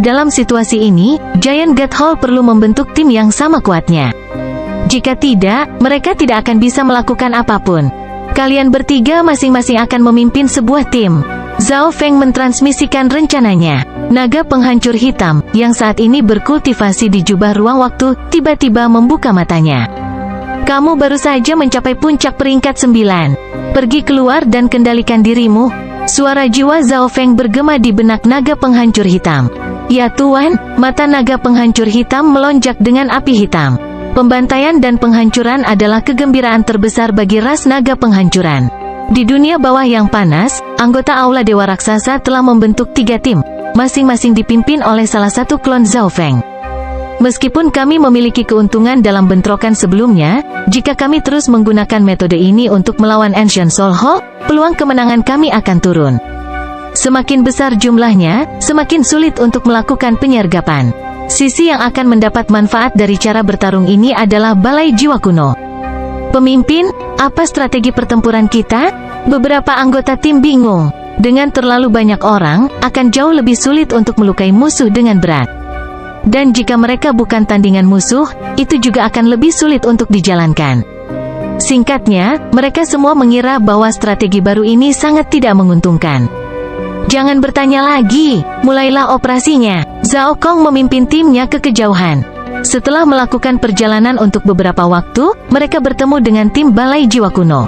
Dalam situasi ini, Giant God Hall perlu membentuk tim yang sama kuatnya. Jika tidak, mereka tidak akan bisa melakukan apapun. Kalian bertiga masing-masing akan memimpin sebuah tim. Zhao Feng mentransmisikan rencananya. Naga penghancur hitam, yang saat ini berkultivasi di jubah ruang waktu, tiba-tiba membuka matanya. Kamu baru saja mencapai puncak peringkat 9. Pergi keluar dan kendalikan dirimu. Suara jiwa Zhao Feng bergema di benak naga penghancur hitam. Ya Tuan, mata naga penghancur hitam melonjak dengan api hitam. Pembantaian dan penghancuran adalah kegembiraan terbesar bagi ras naga penghancuran. Di dunia bawah yang panas, anggota Aula Dewa Raksasa telah membentuk 3 tim. masing-masing dipimpin oleh salah satu klon Zhao Feng. Meskipun kami memiliki keuntungan dalam bentrokan sebelumnya, jika kami terus menggunakan metode ini untuk melawan Ancient Soul Hall, peluang kemenangan kami akan turun. Semakin besar jumlahnya, semakin sulit untuk melakukan penyergapan. Sisi yang akan mendapat manfaat dari cara bertarung ini adalah Balai Jiwa Kuno. Pemimpin, apa strategi pertempuran kita? Beberapa anggota tim bingung. Dengan terlalu banyak orang, akan jauh lebih sulit untuk melukai musuh dengan berat. Dan jika mereka bukan tandingan musuh, itu juga akan lebih sulit untuk dijalankan. Singkatnya, mereka semua mengira bahwa strategi baru ini sangat tidak menguntungkan. Jangan bertanya lagi, mulailah operasinya. Zhao Kong memimpin timnya ke kejauhan. Setelah melakukan perjalanan untuk beberapa waktu, mereka bertemu dengan tim Balai Jiwa Kuno.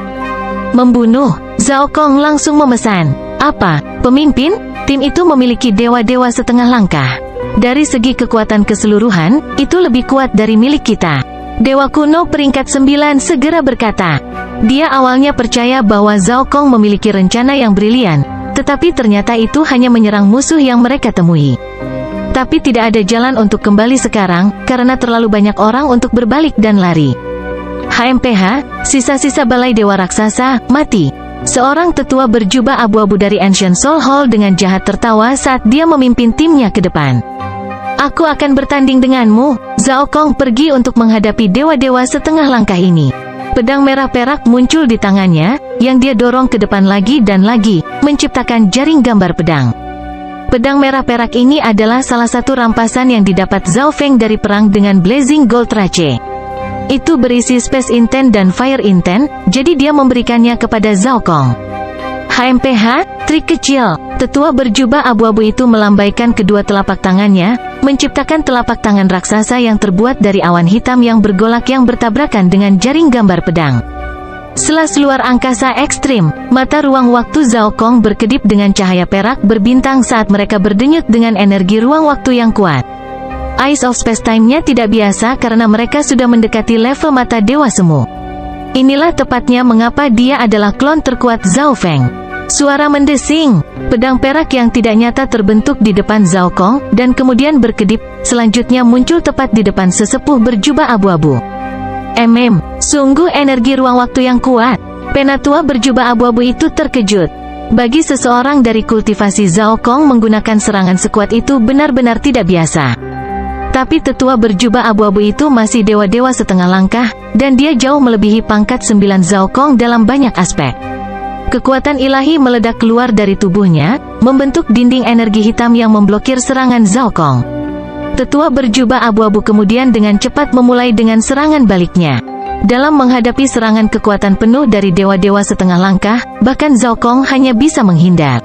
Membunuh, Zhao Kong langsung memesan. Apa, pemimpin? Tim itu memiliki dewa-dewa setengah langkah. Dari segi kekuatan keseluruhan, itu lebih kuat dari milik kita. Dewa kuno peringkat 9 segera berkata. Dia awalnya percaya bahwa Zhao Kong memiliki rencana yang brilian, tetapi ternyata itu hanya menyerang musuh yang mereka temui. Tapi tidak ada jalan untuk kembali sekarang, karena terlalu banyak orang untuk berbalik dan lari. HMPH, sisa-sisa Balai Dewa Raksasa, mati. Seorang tetua berjubah abu-abu dari Ancient Soul Hall dengan jahat tertawa saat dia memimpin timnya ke depan. Aku akan bertanding denganmu. Zhao Kong pergi untuk menghadapi dewa-dewa setengah langkah ini. Pedang merah perak muncul di tangannya, yang dia dorong ke depan lagi dan lagi, menciptakan jaring gambar pedang. Pedang merah perak ini adalah salah satu rampasan yang didapat Zhao Feng dari perang dengan Blazing Gold Rache. Itu berisi Space Intent dan Fire Intent, jadi dia memberikannya kepada Zhao Kong. HMPH, trik kecil. Tetua berjubah abu-abu itu melambaikan kedua telapak tangannya, menciptakan telapak tangan raksasa yang terbuat dari awan hitam yang bergolak yang bertabrakan dengan jaring gambar pedang. Selas luar angkasa ekstrim, mata ruang waktu Zhao Kong berkedip dengan cahaya perak berbintang saat mereka berdenyut dengan energi ruang waktu yang kuat. Eyes of Space Time-nya tidak biasa karena mereka sudah mendekati level mata dewa semu. Inilah tepatnya mengapa dia adalah klon terkuat Zhao Feng. Suara mendesing, pedang perak yang tidak nyata terbentuk di depan Zhao Kong, dan kemudian berkedip, selanjutnya muncul tepat di depan sesepuh berjubah abu-abu. Sungguh energi ruang waktu yang kuat. Penatua berjubah abu-abu itu terkejut. Bagi seseorang dari kultivasi Zhao Kong menggunakan serangan sekuat itu benar-benar tidak biasa. Tapi tetua berjubah abu-abu itu masih dewa-dewa setengah langkah, dan dia jauh melebihi pangkat 9 Zhao Kong dalam banyak aspek. Kekuatan ilahi meledak keluar dari tubuhnya, membentuk dinding energi hitam yang memblokir serangan Zhao Kong. Tetua berjubah abu-abu kemudian dengan cepat memulai dengan serangan baliknya. Dalam menghadapi serangan kekuatan penuh dari dewa-dewa setengah langkah, bahkan Zhao Kong hanya bisa menghindar.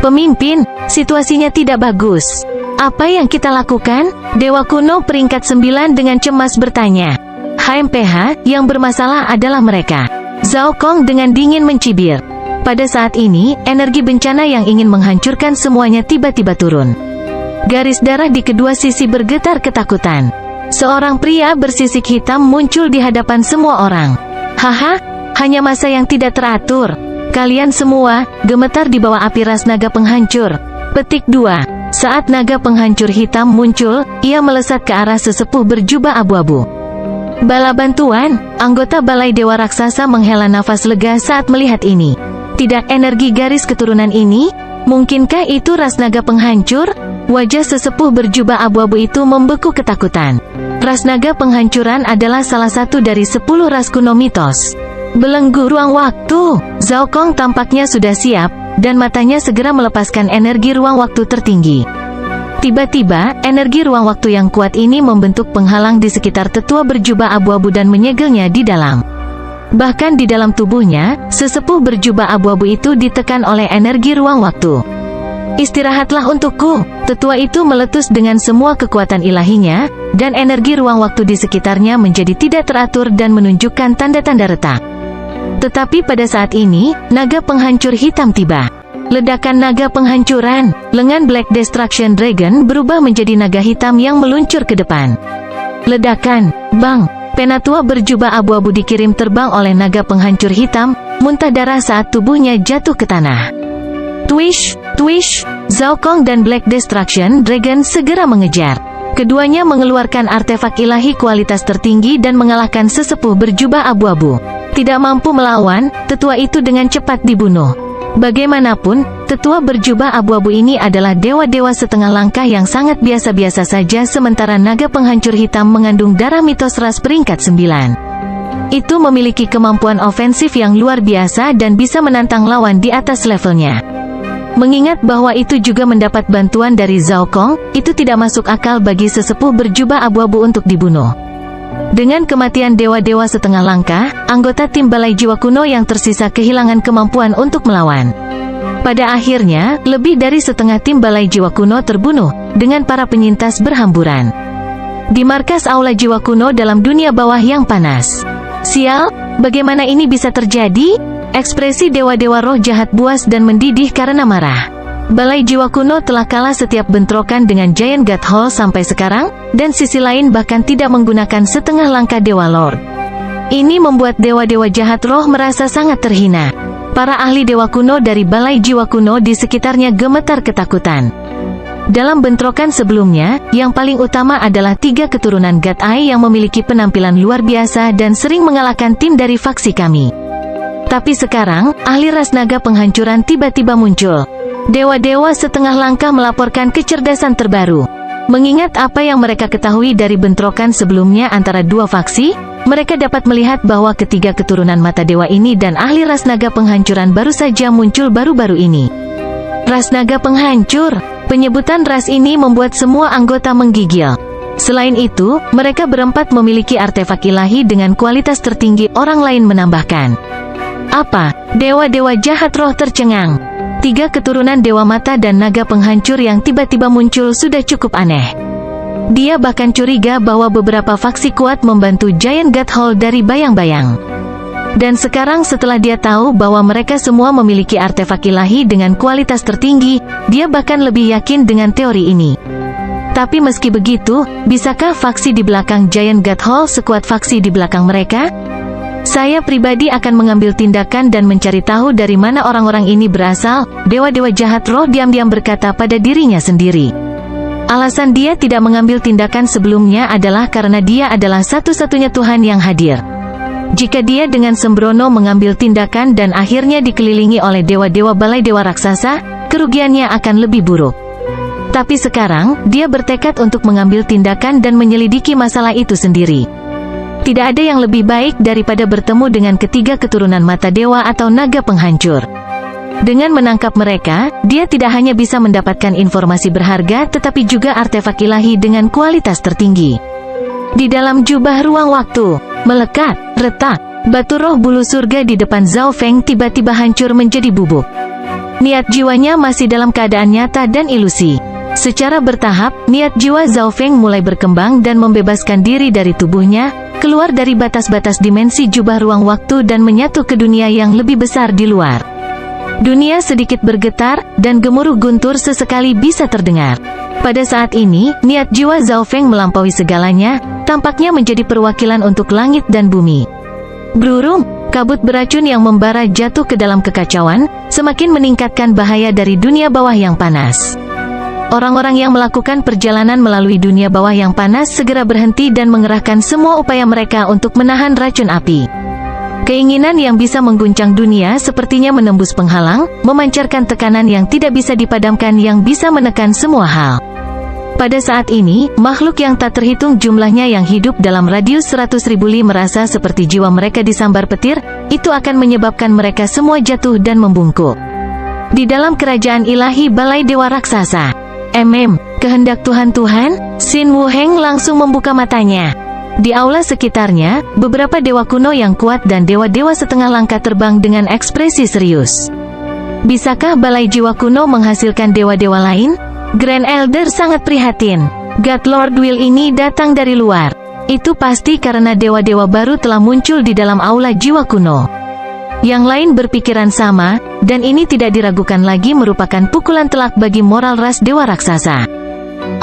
Pemimpin, situasinya tidak bagus. Apa yang kita lakukan? Dewa kuno peringkat 9 dengan cemas bertanya. HMPH, yang bermasalah adalah mereka. Zhao Kong dengan dingin mencibir. Pada saat ini, energi bencana yang ingin menghancurkan semuanya tiba-tiba turun. Garis darah di kedua sisi bergetar ketakutan. Seorang pria bersisik hitam muncul di hadapan semua orang. Haha, hanya masa yang tidak teratur. Kalian semua, gemetar di bawah api ras naga penghancur. Petik 2. Saat naga penghancur hitam muncul, ia melesat ke arah sesepuh berjubah abu-abu. Bala bantuan, anggota Balai Dewa Raksasa menghela nafas lega saat melihat ini. Tidak energi garis keturunan ini? Mungkinkah itu ras naga penghancur? Wajah sesepuh berjubah abu-abu itu membeku ketakutan. Ras naga penghancuran adalah salah satu dari 10 ras kuno mitos. Belenggu ruang waktu. Zhao Kong tampaknya sudah siap, dan matanya segera melepaskan energi ruang waktu tertinggi. Tiba-tiba, energi ruang waktu yang kuat ini membentuk penghalang di sekitar tetua berjubah abu-abu dan menyegelnya di dalam. Bahkan di dalam tubuhnya, sesepuh berjubah abu-abu itu ditekan oleh energi ruang waktu. Istirahatlah untukku. Tetua itu meletus dengan semua kekuatan ilahinya, dan energi ruang waktu di sekitarnya menjadi tidak teratur dan menunjukkan tanda-tanda retak. Tetapi pada saat ini, naga penghancur hitam tiba. Ledakan naga penghancuran, lengan Black Destruction Dragon berubah menjadi naga hitam yang meluncur ke depan. Ledakan, bang, penatua berjubah abu-abu dikirim terbang oleh naga penghancur hitam, muntah darah saat tubuhnya jatuh ke tanah. Twish, Twish, Zhao Kong dan Black Destruction Dragon segera mengejar. Keduanya mengeluarkan artefak ilahi kualitas tertinggi dan mengalahkan sesepuh berjubah abu-abu. Tidak mampu melawan, tetua itu dengan cepat dibunuh. Bagaimanapun, tetua berjubah abu-abu ini adalah dewa-dewa setengah langkah yang sangat biasa-biasa saja, sementara naga penghancur hitam mengandung darah mitos ras peringkat 9. Itu memiliki kemampuan ofensif yang luar biasa dan bisa menantang lawan di atas levelnya. Mengingat bahwa itu juga mendapat bantuan dari Zhao Kong, itu tidak masuk akal bagi sesepuh berjubah abu-abu untuk dibunuh. Dengan kematian dewa-dewa setengah langkah, anggota tim Balai Jiwa Kuno yang tersisa kehilangan kemampuan untuk melawan. Pada akhirnya, lebih dari setengah tim Balai Jiwa Kuno terbunuh, dengan para penyintas berhamburan di markas Aula Jiwa Kuno dalam dunia bawah yang panas. Sial, bagaimana ini bisa terjadi? Ekspresi dewa-dewa roh jahat buas dan mendidih karena marah. Balai Jiwa Kuno telah kalah setiap bentrokan dengan Giant God Hall sampai sekarang, dan sisi lain bahkan tidak menggunakan setengah langkah Dewa Lord. Ini membuat dewa-dewa jahat roh merasa sangat terhina. Para ahli Dewa Kuno dari Balai Jiwa Kuno di sekitarnya gemetar ketakutan. Dalam bentrokan sebelumnya, yang paling utama adalah 3 keturunan God Eye yang memiliki penampilan luar biasa dan sering mengalahkan tim dari faksi kami. Tapi sekarang, ahli ras naga penghancuran tiba-tiba muncul. Dewa-dewa setengah langkah melaporkan kecerdasan terbaru. Mengingat apa yang mereka ketahui dari bentrokan sebelumnya antara dua faksi, mereka dapat melihat bahwa ketiga keturunan mata dewa ini dan ahli ras naga penghancuran baru saja muncul baru-baru ini. Ras naga penghancur. Penyebutan ras ini membuat semua anggota menggigil. Selain itu, mereka berempat memiliki artefak ilahi dengan kualitas tertinggi. Orang lain menambahkan, apa? Dewa-dewa jahat roh tercengang. 3 keturunan dewa mata dan naga penghancur yang tiba-tiba muncul sudah cukup aneh. Dia bahkan curiga bahwa beberapa faksi kuat membantu Giant God Hall dari bayang-bayang. Dan sekarang setelah dia tahu bahwa mereka semua memiliki artefak ilahi dengan kualitas tertinggi, dia bahkan lebih yakin dengan teori ini. Tapi meski begitu, bisakah faksi di belakang Giant God Hall sekuat faksi di belakang mereka? Saya pribadi akan mengambil tindakan dan mencari tahu dari mana orang-orang ini berasal. Dewa-dewa jahat roh diam-diam berkata pada dirinya sendiri. Alasan dia tidak mengambil tindakan sebelumnya adalah karena dia adalah satu-satunya Tuhan yang hadir. Jika dia dengan sembrono mengambil tindakan dan akhirnya dikelilingi oleh dewa-dewa balai dewa raksasa, kerugiannya akan lebih buruk. Tapi sekarang, dia bertekad untuk mengambil tindakan dan menyelidiki masalah itu sendiri. Tidak ada yang lebih baik daripada bertemu dengan ketiga keturunan mata dewa atau naga penghancur. Dengan menangkap mereka, dia tidak hanya bisa mendapatkan informasi berharga tetapi juga artefak ilahi dengan kualitas tertinggi. Di dalam jubah ruang waktu, melekat, retak, batu roh bulu surga di depan Zhao Feng tiba-tiba hancur menjadi bubuk. Niat jiwanya masih dalam keadaan nyata dan ilusi. Secara bertahap, niat jiwa Zhao Feng mulai berkembang dan membebaskan diri dari tubuhnya, keluar dari batas-batas dimensi jubah ruang waktu dan menyatu ke dunia yang lebih besar di luar. Dunia sedikit bergetar, dan gemuruh guntur sesekali bisa terdengar. Pada saat ini, niat jiwa Zhao Feng melampaui segalanya, tampaknya menjadi perwakilan untuk langit dan bumi. Brurum, kabut beracun yang membara jatuh ke dalam kekacauan, semakin meningkatkan bahaya dari dunia bawah yang panas. Orang-orang yang melakukan perjalanan melalui dunia bawah yang panas segera berhenti dan mengerahkan semua upaya mereka untuk menahan racun api. Keinginan yang bisa mengguncang dunia sepertinya menembus penghalang, memancarkan tekanan yang tidak bisa dipadamkan yang bisa menekan semua hal. Pada saat ini, makhluk yang tak terhitung jumlahnya yang hidup dalam radius 100.000 li merasa seperti jiwa mereka disambar petir, itu akan menyebabkan mereka semua jatuh dan membungkuk. Di dalam kerajaan ilahi balai dewa raksasa, kehendak Tuhan, Xin Wuheng langsung membuka matanya. Di aula sekitarnya, beberapa dewa kuno yang kuat dan dewa-dewa setengah langkah terbang dengan ekspresi serius. Bisakah balai jiwa kuno menghasilkan dewa-dewa lain? Grand Elder sangat prihatin. God Lord Will ini datang dari luar. Itu pasti karena dewa-dewa baru telah muncul di dalam aula jiwa kuno. Yang lain berpikiran sama, dan ini tidak diragukan lagi merupakan pukulan telak bagi moral ras dewa raksasa.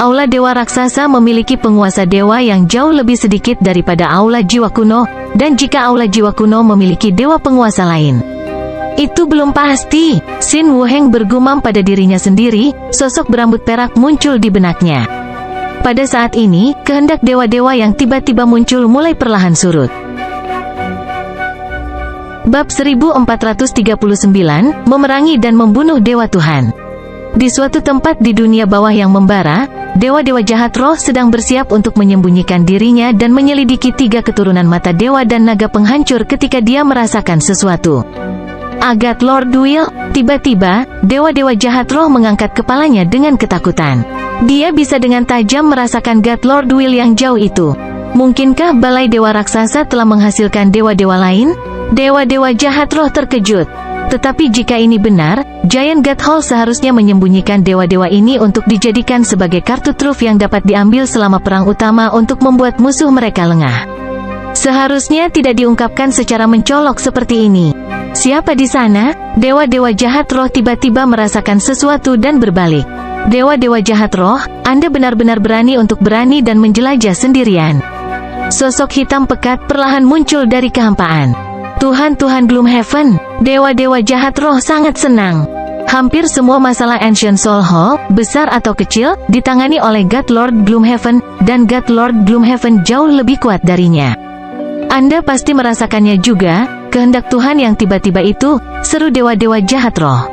Aula dewa raksasa memiliki penguasa dewa yang jauh lebih sedikit daripada aula jiwa kuno, dan jika aula jiwa kuno memiliki dewa penguasa lain, itu belum pasti. Xin Wuheng bergumam pada dirinya sendiri, sosok berambut perak muncul di benaknya. Pada saat ini, kehendak dewa-dewa yang tiba-tiba muncul mulai perlahan surut. Bab 1439, Memerangi dan Membunuh Dewa Tuhan. Di suatu tempat di dunia bawah yang membara, dewa-dewa jahat roh sedang bersiap untuk menyembunyikan dirinya dan menyelidiki 3 keturunan mata dewa dan naga penghancur ketika dia merasakan sesuatu. Agat Lord Will, tiba-tiba, dewa-dewa jahat roh mengangkat kepalanya dengan ketakutan. Dia bisa dengan tajam merasakan God Lord Will yang jauh itu. Mungkinkah balai dewa raksasa telah menghasilkan dewa-dewa lain? Dewa-dewa jahat roh terkejut. Tetapi jika ini benar, Giant God Hall seharusnya menyembunyikan dewa-dewa ini untuk dijadikan sebagai kartu truf yang dapat diambil selama perang utama untuk membuat musuh mereka lengah. Seharusnya tidak diungkapkan secara mencolok seperti ini. Siapa di sana? Dewa-dewa jahat roh tiba-tiba merasakan sesuatu dan berbalik. Dewa-dewa jahat roh, Anda benar-benar berani untuk berani dan menjelajah sendirian. Sosok hitam pekat perlahan muncul dari kehampaan. Tuhan-Tuhan Gloomhaven, dewa-dewa jahat roh sangat senang. Hampir semua masalah Ancient Soul Hall, besar atau kecil, ditangani oleh God Lord Gloomhaven, dan God Lord Gloomhaven jauh lebih kuat darinya. Anda pasti merasakannya juga, kehendak Tuhan yang tiba-tiba itu, seru dewa-dewa jahat roh.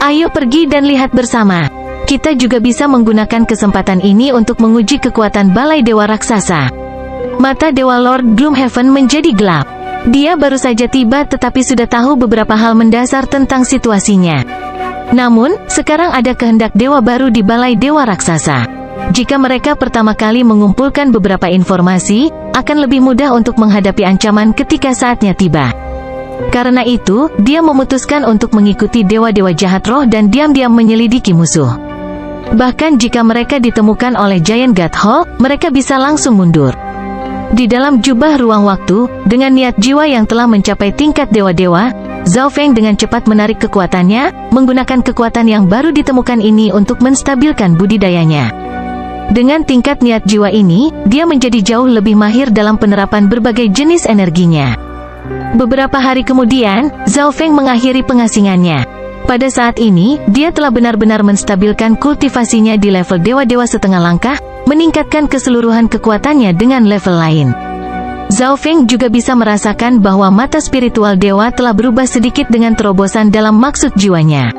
Ayo pergi dan lihat bersama. Kita juga bisa menggunakan kesempatan ini untuk menguji kekuatan balai dewa raksasa. Mata dewa Lord Gloomhaven menjadi gelap. Dia baru saja tiba tetapi sudah tahu beberapa hal mendasar tentang situasinya. Namun, sekarang ada kehendak dewa baru di balai dewa raksasa. Jika mereka pertama kali mengumpulkan beberapa informasi, akan lebih mudah untuk menghadapi ancaman ketika saatnya tiba. Karena itu, dia memutuskan untuk mengikuti dewa-dewa jahat roh dan diam-diam menyelidiki musuh. Bahkan jika mereka ditemukan oleh Giant God Hall, mereka bisa langsung mundur. Di dalam jubah ruang waktu, dengan niat jiwa yang telah mencapai tingkat dewa-dewa, Zhao Feng dengan cepat menarik kekuatannya, menggunakan kekuatan yang baru ditemukan ini untuk menstabilkan budidayanya. Dengan tingkat niat jiwa ini, dia menjadi jauh lebih mahir dalam penerapan berbagai jenis energinya. Beberapa hari kemudian, Zhao Feng mengakhiri pengasingannya. Pada saat ini, dia telah benar-benar menstabilkan kultivasinya di level dewa-dewa setengah langkah, meningkatkan keseluruhan kekuatannya dengan level lain. Zhao Feng juga bisa merasakan bahwa mata spiritual dewa telah berubah sedikit dengan terobosan dalam maksud jiwanya.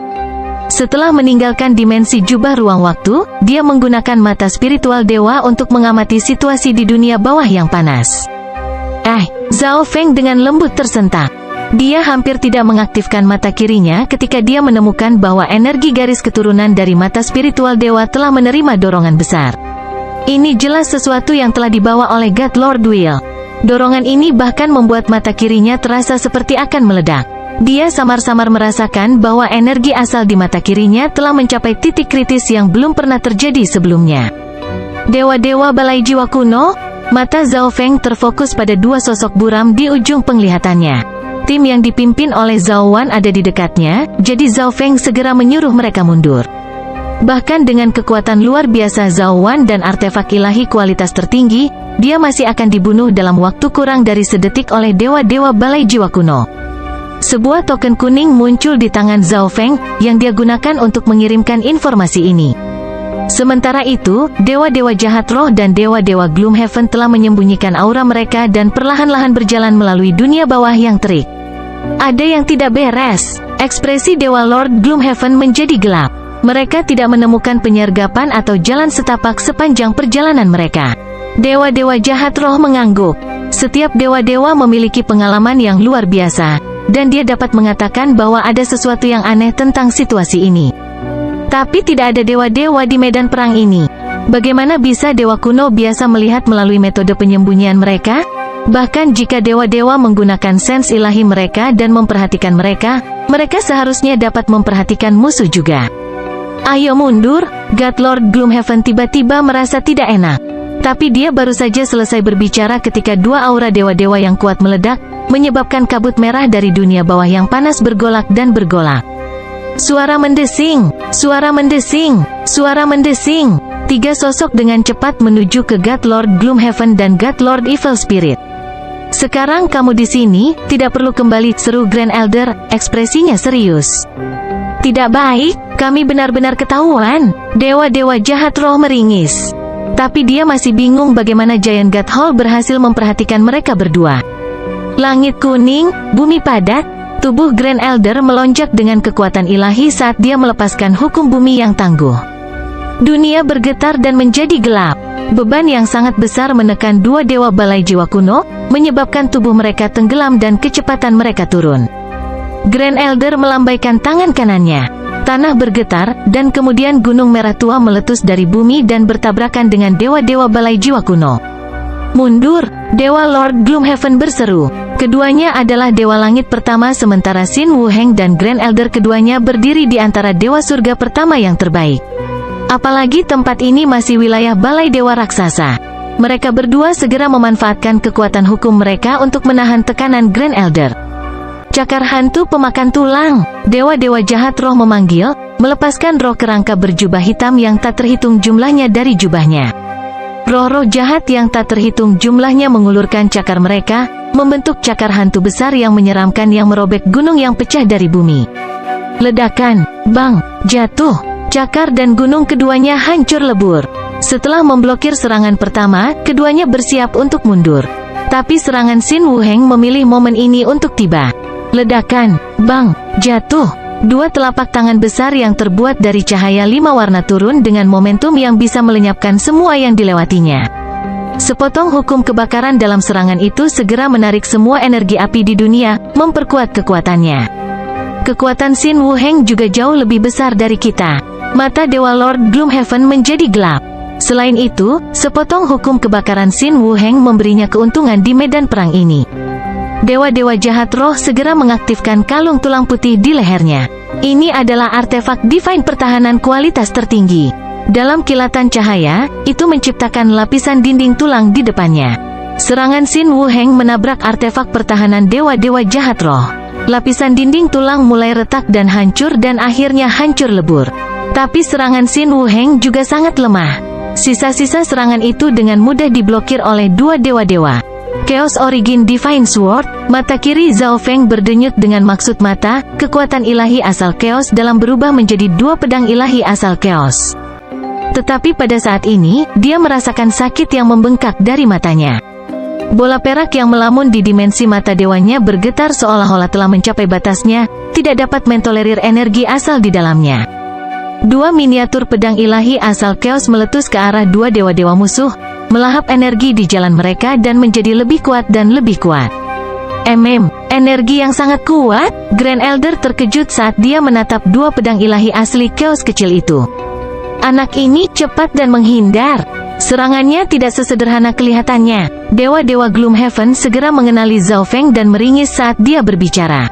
Setelah meninggalkan dimensi jubah ruang waktu, dia menggunakan mata spiritual dewa untuk mengamati situasi di dunia bawah yang panas. Zhao Feng dengan lembut tersentak. Dia hampir tidak mengaktifkan mata kirinya ketika dia menemukan bahwa energi garis keturunan dari mata spiritual dewa telah menerima dorongan besar. Ini jelas sesuatu yang telah dibawa oleh God Lord Will. Dorongan ini bahkan membuat mata kirinya terasa seperti akan meledak. Dia samar-samar merasakan bahwa energi asal di mata kirinya telah mencapai titik kritis yang belum pernah terjadi sebelumnya. Dewa-dewa balai jiwa kuno, mata Zhao Feng terfokus pada 2 sosok buram di ujung penglihatannya. Tim yang dipimpin oleh Zhao Wan ada di dekatnya, jadi Zhao Feng segera menyuruh mereka mundur. Bahkan dengan kekuatan luar biasa Zhao Wan dan artefak ilahi kualitas tertinggi, dia masih akan dibunuh dalam waktu kurang dari sedetik oleh dewa-dewa balai jiwa kuno. Sebuah token kuning muncul di tangan Zhao Feng, yang dia gunakan untuk mengirimkan informasi ini. Sementara itu, dewa-dewa jahat roh dan dewa-dewa Gloomhaven telah menyembunyikan aura mereka dan perlahan-lahan berjalan melalui dunia bawah yang terik. Ada yang tidak beres. Ekspresi dewa Lord Gloomhaven menjadi gelap. Mereka tidak menemukan penyergapan atau jalan setapak sepanjang perjalanan mereka. Dewa-dewa jahat roh mengangguk. Setiap dewa-dewa memiliki pengalaman yang luar biasa, dan dia dapat mengatakan bahwa ada sesuatu yang aneh tentang situasi ini. Tapi tidak ada dewa-dewa di medan perang ini. Bagaimana bisa dewa kuno biasa melihat melalui metode penyembunyian mereka? Bahkan jika dewa-dewa menggunakan sense ilahi mereka dan memperhatikan mereka, mereka seharusnya dapat memperhatikan musuh juga. Ayo mundur, God Lord Gloomhaven tiba-tiba merasa tidak enak. Tapi dia baru saja selesai berbicara ketika 2 aura dewa-dewa yang kuat meledak, menyebabkan kabut merah dari dunia bawah yang panas bergolak dan bergolak. Suara mendesing, suara mendesing, suara mendesing. 3 sosok dengan cepat menuju ke God Lord Gloomhaven dan God Lord Evil Spirit. Sekarang kamu di sini, tidak perlu kembali, seru Grand Elder, ekspresinya serius. Tidak baik, kami benar-benar ketahuan. Dewa-dewa jahat roh meringis. Tapi dia masih bingung bagaimana Giant God Hall berhasil memperhatikan mereka berdua. Langit kuning, bumi padat, tubuh Grand Elder melonjak dengan kekuatan ilahi saat dia melepaskan hukum bumi yang tangguh. Dunia bergetar dan menjadi gelap. Beban yang sangat besar menekan dua dewa balai jiwa kuno, menyebabkan tubuh mereka tenggelam dan kecepatan mereka turun. Grand Elder melambaikan tangan kanannya. Tanah bergetar, dan kemudian gunung merah tua meletus dari bumi dan bertabrakan dengan dewa-dewa balai jiwa kuno. Mundur, Dewa Lord Gloomhaven berseru. Keduanya adalah Dewa Langit pertama sementara Xin Wuheng dan Grand Elder keduanya berdiri di antara Dewa Surga pertama yang terbaik. Apalagi tempat ini masih wilayah balai dewa raksasa. Mereka berdua segera memanfaatkan kekuatan hukum mereka untuk menahan tekanan Grand Elder. Cakar hantu pemakan tulang, dewa-dewa jahat roh memanggil, melepaskan roh kerangka berjubah hitam yang tak terhitung jumlahnya dari jubahnya. Roh-roh jahat yang tak terhitung jumlahnya mengulurkan cakar mereka, membentuk cakar hantu besar yang menyeramkan yang merobek gunung yang pecah dari bumi. Ledakan, bang, jatuh. Cakar dan gunung keduanya hancur lebur. Setelah memblokir serangan pertama, keduanya bersiap untuk mundur. Tapi serangan Xin Wuheng memilih momen ini untuk tiba. Ledakan, bang, jatuh. Dua telapak tangan besar yang terbuat dari cahaya 5 warna turun dengan momentum yang bisa melenyapkan semua yang dilewatinya. Sepotong hukum kebakaran dalam serangan itu segera menarik semua energi api di dunia, memperkuat kekuatannya. Kekuatan Xin Wuheng juga jauh lebih besar dari kita. Mata Dewa Lord Gloomhaven menjadi gelap. Selain itu, sepotong hukum kebakaran Xin Wuheng memberinya keuntungan di medan perang ini. Dewa-dewa jahat roh segera mengaktifkan kalung tulang putih di lehernya. Ini adalah artefak divine pertahanan kualitas tertinggi. Dalam kilatan cahaya, itu menciptakan lapisan dinding tulang di depannya. Serangan Xin Wuheng menabrak artefak pertahanan dewa-dewa jahat roh. Lapisan dinding tulang mulai retak dan hancur dan akhirnya hancur lebur. Tapi serangan Xin Wuheng juga sangat lemah. Sisa-sisa serangan itu dengan mudah diblokir oleh dua dewa-dewa. Chaos Origin Divine Sword, mata kiri Zhao Feng berdenyut dengan maksud mata, kekuatan ilahi asal Chaos dalam berubah menjadi dua pedang ilahi asal Chaos. Tetapi pada saat ini, dia merasakan sakit yang membengkak dari matanya. Bola perak yang melamun di dimensi mata dewanya bergetar seolah-olah telah mencapai batasnya, tidak dapat mentolerir energi asal di dalamnya. Dua miniatur pedang ilahi asal Chaos meletus ke arah dua dewa-dewa musuh, melahap energi di jalan mereka dan menjadi lebih kuat dan lebih kuat. Energi yang sangat kuat. Grand Elder terkejut saat dia menatap dua pedang ilahi asli Chaos kecil itu. Anak ini cepat dan menghindar. Serangannya tidak sesederhana kelihatannya. Dewa-dewa Gloomhaven segera mengenali Zhao Feng dan meringis saat dia berbicara.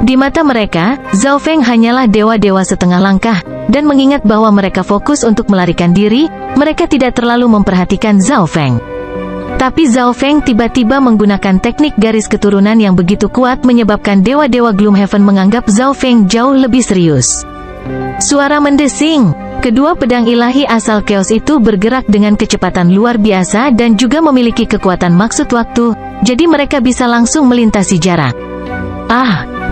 Di mata mereka, Zhao Feng hanyalah dewa-dewa setengah langkah, dan mengingat bahwa mereka fokus untuk melarikan diri, mereka tidak terlalu memperhatikan Zhao Feng. Tapi Zhao Feng tiba-tiba menggunakan teknik garis keturunan yang begitu kuat menyebabkan dewa-dewa Gloomhaven menganggap Zhao Feng jauh lebih serius. Suara mendesing. Kedua pedang ilahi asal Chaos itu bergerak dengan kecepatan luar biasa dan juga memiliki kekuatan maksud waktu, jadi mereka bisa langsung melintasi jarak.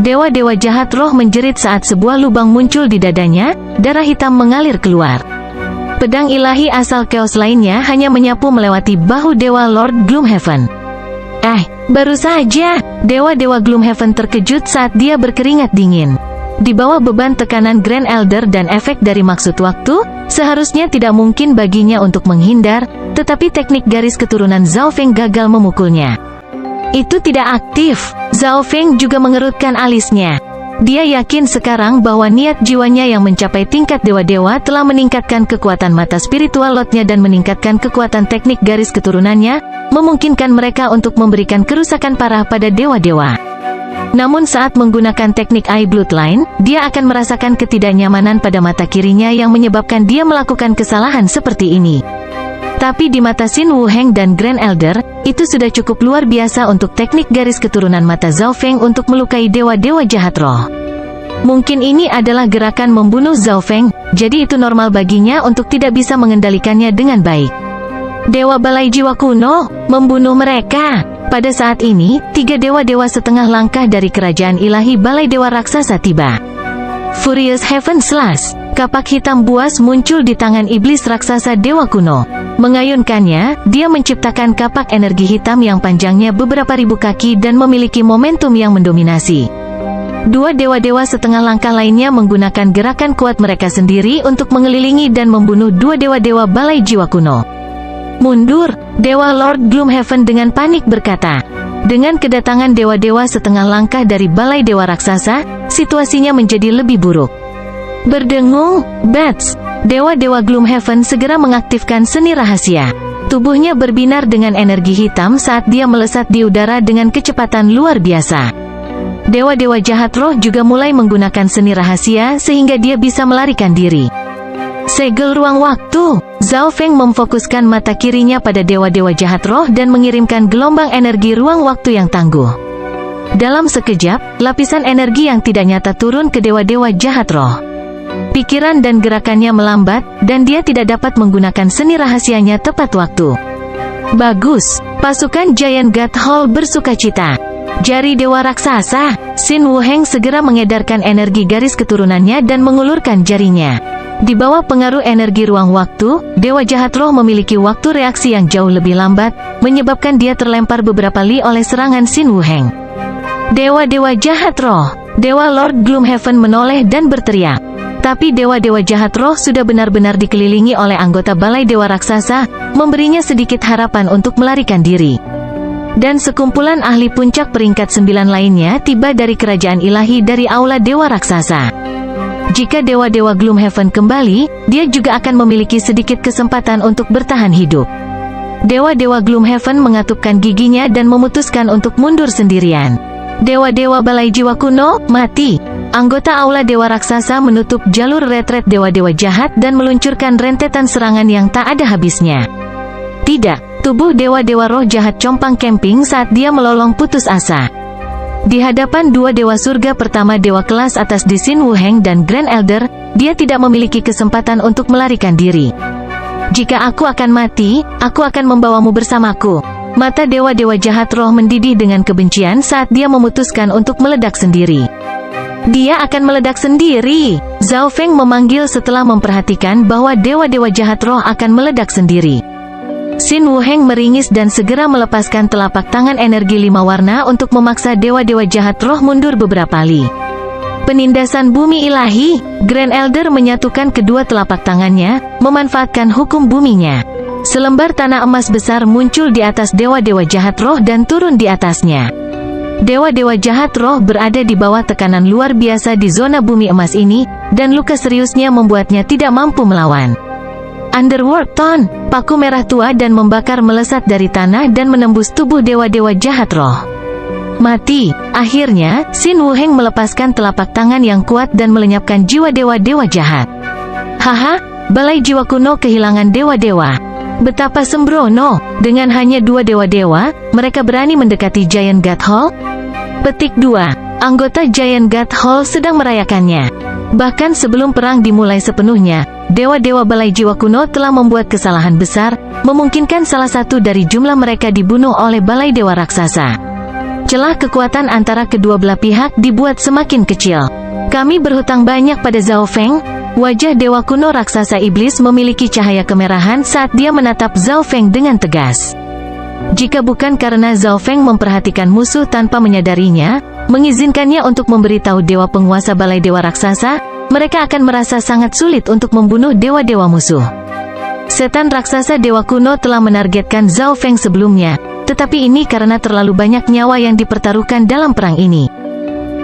Dewa-dewa jahat roh menjerit saat sebuah lubang muncul di dadanya, darah hitam mengalir keluar. Pedang ilahi asal Chaos lainnya hanya menyapu melewati bahu Dewa Lord Gloomhaven. Baru saja, Dewa-dewa Gloomhaven terkejut saat dia berkeringat dingin. Di bawah beban tekanan Grand Elder dan efek dari maksud waktu, seharusnya tidak mungkin baginya untuk menghindar, tetapi teknik garis keturunan Zhao Feng gagal memukulnya. Itu tidak aktif. Zhao Feng juga mengerutkan alisnya. Dia yakin sekarang bahwa niat jiwanya yang mencapai tingkat dewa-dewa telah meningkatkan kekuatan mata spiritual lotnya dan meningkatkan kekuatan teknik garis keturunannya, memungkinkan mereka untuk memberikan kerusakan parah pada dewa-dewa. Namun saat menggunakan teknik Eye Bloodline, dia akan merasakan ketidaknyamanan pada mata kirinya yang menyebabkan dia melakukan kesalahan seperti ini. Tapi di mata Xin Wuheng dan Grand Elder, itu sudah cukup luar biasa untuk teknik garis keturunan mata Zhao Feng untuk melukai dewa-dewa jahat roh. Mungkin ini adalah gerakan membunuh Zhao Feng, jadi itu normal baginya untuk tidak bisa mengendalikannya dengan baik. Dewa balai jiwa kuno, membunuh mereka. Pada saat ini, 3 dewa-dewa setengah langkah dari kerajaan ilahi balai dewa raksasa tiba. Furious Heaven Slash, kapak hitam buas muncul di tangan iblis raksasa dewa kuno. Mengayunkannya, dia menciptakan kapak energi hitam yang panjangnya beberapa ribu kaki dan memiliki momentum yang mendominasi. 2 dewa-dewa setengah langkah lainnya menggunakan gerakan kuat mereka sendiri untuk mengelilingi dan membunuh 2 dewa-dewa balai jiwa kuno. Mundur, Dewa Lord Gloomhaven dengan panik berkata. Dengan kedatangan dewa-dewa setengah langkah dari balai dewa raksasa, situasinya menjadi lebih buruk. Berdengung, Bats, dewa-dewa Gloomhaven segera mengaktifkan seni rahasia. Tubuhnya berbinar dengan energi hitam saat dia melesat di udara dengan kecepatan luar biasa. Dewa-dewa jahat roh juga mulai menggunakan seni rahasia sehingga dia bisa melarikan diri. Segel ruang waktu, Zhao Feng memfokuskan mata kirinya pada dewa-dewa jahat roh dan mengirimkan gelombang energi ruang waktu yang tangguh. Dalam sekejap, lapisan energi yang tidak nyata turun ke dewa-dewa jahat roh. Pikiran dan gerakannya melambat, dan dia tidak dapat menggunakan seni rahasianya tepat waktu. Bagus, pasukan Giant God Hall bersukacita. Jari dewa raksasa, Xin Wuheng segera mengedarkan energi garis keturunannya dan mengulurkan jarinya. Di bawah pengaruh energi ruang waktu, dewa jahat roh memiliki waktu reaksi yang jauh lebih lambat, menyebabkan dia terlempar beberapa li oleh serangan Xin Wuheng. Dewa-dewa jahat roh, Dewa Lord Gloomhaven menoleh dan berteriak. Tapi dewa-dewa jahat roh sudah benar-benar dikelilingi oleh anggota balai dewa raksasa, memberinya sedikit harapan untuk melarikan diri. Dan sekumpulan ahli puncak peringkat 9 lainnya tiba dari kerajaan ilahi dari aula dewa raksasa. Jika dewa-dewa Gloomhaven kembali, dia juga akan memiliki sedikit kesempatan untuk bertahan hidup. Dewa-dewa Gloomhaven mengatupkan giginya dan memutuskan untuk mundur sendirian. Dewa-dewa balai jiwa kuno, mati. Anggota aula dewa raksasa menutup jalur retret dewa-dewa jahat dan meluncurkan rentetan serangan yang tak ada habisnya. Tidak, tubuh dewa-dewa roh jahat compang camping saat dia melolong putus asa. Di hadapan 2 dewa surga pertama dewa kelas atas di Xin Wuheng dan Grand Elder, dia tidak memiliki kesempatan untuk melarikan diri. Jika aku akan mati, aku akan membawamu bersamaku. Mata dewa-dewa jahat roh mendidih dengan kebencian saat dia memutuskan untuk meledak sendiri. Dia akan meledak sendiri. Zhao Feng memanggil setelah memperhatikan bahwa dewa-dewa jahat roh akan meledak sendiri. Xin Wuheng meringis dan segera melepaskan telapak tangan energi 5 warna untuk memaksa dewa-dewa jahat roh mundur beberapa li. Penindasan bumi ilahi, Grand Elder menyatukan kedua telapak tangannya, memanfaatkan hukum buminya. Selembar tanah emas besar muncul di atas dewa-dewa jahat roh dan turun di atasnya. Dewa-dewa jahat roh berada di bawah tekanan luar biasa di zona bumi emas ini, dan luka seriusnya membuatnya tidak mampu melawan. Underworld Tone, paku merah tua dan membakar melesat dari tanah dan menembus tubuh dewa-dewa jahat roh. Mati. Akhirnya, Xin Wuheng melepaskan telapak tangan yang kuat dan melenyapkan jiwa dewa-dewa jahat. Haha, balai jiwa kuno kehilangan dewa-dewa. Betapa sembrono, dengan hanya 2 dewa-dewa, mereka berani mendekati Giant God Hall? Petik 2. Anggota Giant God Hall sedang merayakannya. Bahkan sebelum perang dimulai sepenuhnya, dewa-dewa balai jiwa kuno telah membuat kesalahan besar, memungkinkan salah satu dari jumlah mereka dibunuh oleh balai dewa raksasa. Celah kekuatan antara kedua belah pihak dibuat semakin kecil. Kami berhutang banyak pada Zhao Feng. Wajah dewa kuno raksasa iblis memiliki cahaya kemerahan saat dia menatap Zhao Feng dengan tegas. Jika bukan karena Zhao Feng memperhatikan musuh tanpa menyadarinya, mengizinkannya untuk memberitahu dewa penguasa balai dewa raksasa, mereka akan merasa sangat sulit untuk membunuh dewa-dewa musuh. Setan raksasa dewa kuno telah menargetkan Zhao Feng sebelumnya, tetapi ini karena terlalu banyak nyawa yang dipertaruhkan dalam perang ini.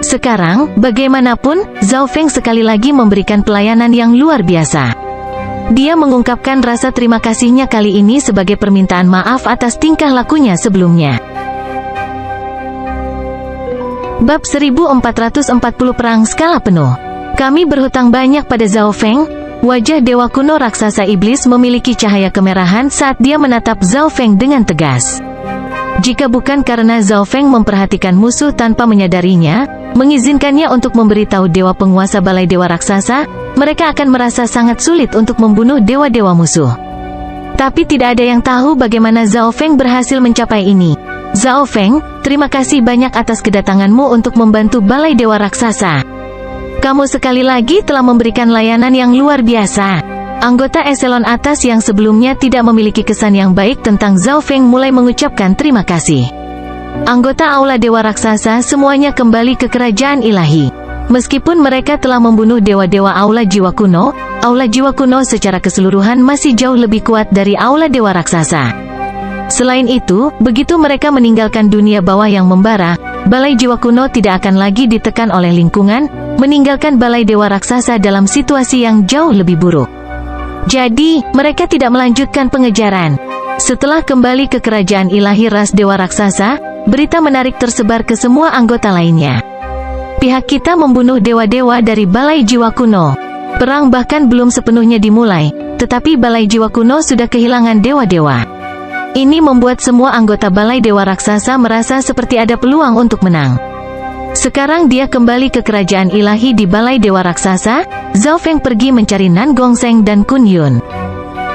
Sekarang, bagaimanapun, Zhao Feng sekali lagi memberikan pelayanan yang luar biasa. Dia mengungkapkan rasa terima kasihnya kali ini sebagai permintaan maaf atas tingkah lakunya sebelumnya. Bab 1440 Perang Skala Penuh. Kami berhutang banyak pada Zhao Feng. Wajah dewa kuno raksasa iblis memiliki cahaya kemerahan saat dia menatap Zhao Feng dengan tegas. Jika bukan karena Zhao Feng memperhatikan musuh tanpa menyadarinya, mengizinkannya untuk memberitahu dewa penguasa balai dewa raksasa, mereka akan merasa sangat sulit untuk membunuh dewa-dewa musuh. Tapi tidak ada yang tahu bagaimana Zhao Feng berhasil mencapai ini. Zhao Feng, terima kasih banyak atas kedatanganmu untuk membantu Balai Dewa Raksasa. Kamu sekali lagi telah memberikan layanan yang luar biasa. Anggota eselon atas yang sebelumnya tidak memiliki kesan yang baik tentang Zhao Feng mulai mengucapkan terima kasih. Anggota Aula Dewa Raksasa semuanya kembali ke kerajaan ilahi. Meskipun mereka telah membunuh dewa-dewa Aula Jiwa Kuno secara keseluruhan masih jauh lebih kuat dari Aula Dewa Raksasa. Selain itu, begitu mereka meninggalkan dunia bawah yang membara, Balai Jiwa Kuno tidak akan lagi ditekan oleh lingkungan, meninggalkan Balai Dewa Raksasa dalam situasi yang jauh lebih buruk. Jadi, mereka tidak melanjutkan pengejaran. Setelah kembali ke kerajaan ilahi ras Dewa Raksasa, berita menarik tersebar ke semua anggota lainnya. Pihak kita membunuh dewa-dewa dari Balai Jiwa Kuno. Perang bahkan belum sepenuhnya dimulai, tetapi Balai Jiwa Kuno sudah kehilangan dewa-dewa. Ini membuat semua anggota Balai Dewa Raksasa merasa seperti ada peluang untuk menang. Sekarang dia kembali ke kerajaan ilahi di Balai Dewa Raksasa. Zhao Feng pergi mencari Nan Gongsheng dan Kun Yun.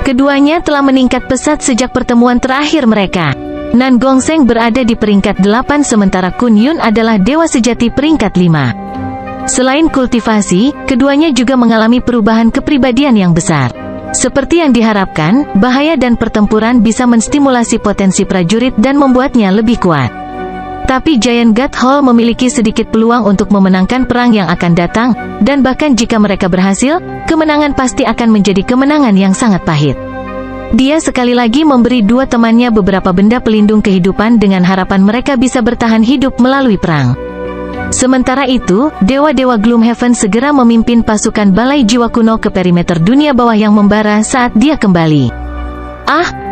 Keduanya telah meningkat pesat sejak pertemuan terakhir mereka. Nan Gongsheng berada di peringkat 8 sementara Kun Yun adalah dewa sejati peringkat 5. Selain kultivasi, keduanya juga mengalami perubahan kepribadian yang besar. Seperti yang diharapkan, bahaya dan pertempuran bisa menstimulasi potensi prajurit dan membuatnya lebih kuat. Tapi Giant God Hall memiliki sedikit peluang untuk memenangkan perang yang akan datang, dan bahkan jika mereka berhasil, kemenangan pasti akan menjadi kemenangan yang sangat pahit. Dia sekali lagi memberi dua temannya beberapa benda pelindung kehidupan dengan harapan mereka bisa bertahan hidup melalui perang. Sementara itu, dewa-dewa Gloomhaven segera memimpin pasukan Balai Jiwa Kuno ke perimeter dunia bawah yang membara saat dia kembali.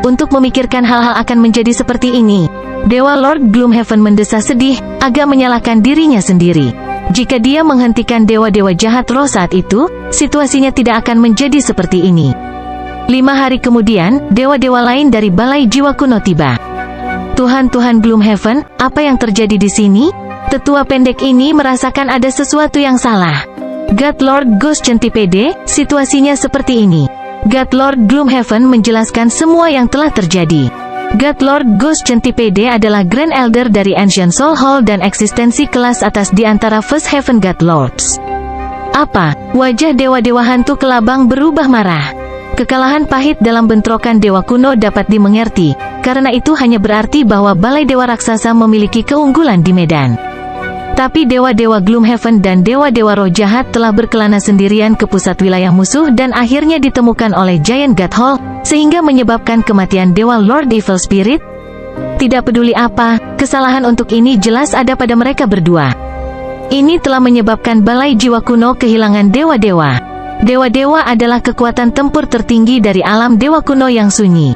Untuk memikirkan hal-hal akan menjadi seperti ini. Dewa Lord Gloomhaven mendesah sedih, agak menyalahkan dirinya sendiri. Jika dia menghentikan dewa-dewa jahat roh saat itu, situasinya tidak akan menjadi seperti ini. 5 hari kemudian, dewa-dewa lain dari Balai Jiwa Kuno tiba. Tuhan-Tuhan Gloomhaven, apa yang terjadi di sini? Tetua pendek ini merasakan ada sesuatu yang salah. God Lord Ghost Centipede, situasinya seperti ini. God Lord Gloomhaven menjelaskan semua yang telah terjadi. God Lord Ghost Centipede adalah Grand Elder dari Ancient Soul Hall dan eksistensi kelas atas di antara First Heaven God Lords. Apa? Wajah dewa-dewa hantu kelabang berubah marah. Kekalahan pahit dalam bentrokan dewa kuno dapat dimengerti, karena itu hanya berarti bahwa Balai Dewa Raksasa memiliki keunggulan di medan. Tapi dewa-dewa Gloomhaven dan dewa-dewa roh jahat telah berkelana sendirian ke pusat wilayah musuh dan akhirnya ditemukan oleh Giant God Hall, sehingga menyebabkan kematian dewa Lord Evil Spirit. Tidak peduli apa, kesalahan untuk ini jelas ada pada mereka berdua. Ini telah menyebabkan Balai Jiwa Kuno kehilangan dewa-dewa. Dewa-dewa adalah kekuatan tempur tertinggi dari alam dewa kuno yang sunyi.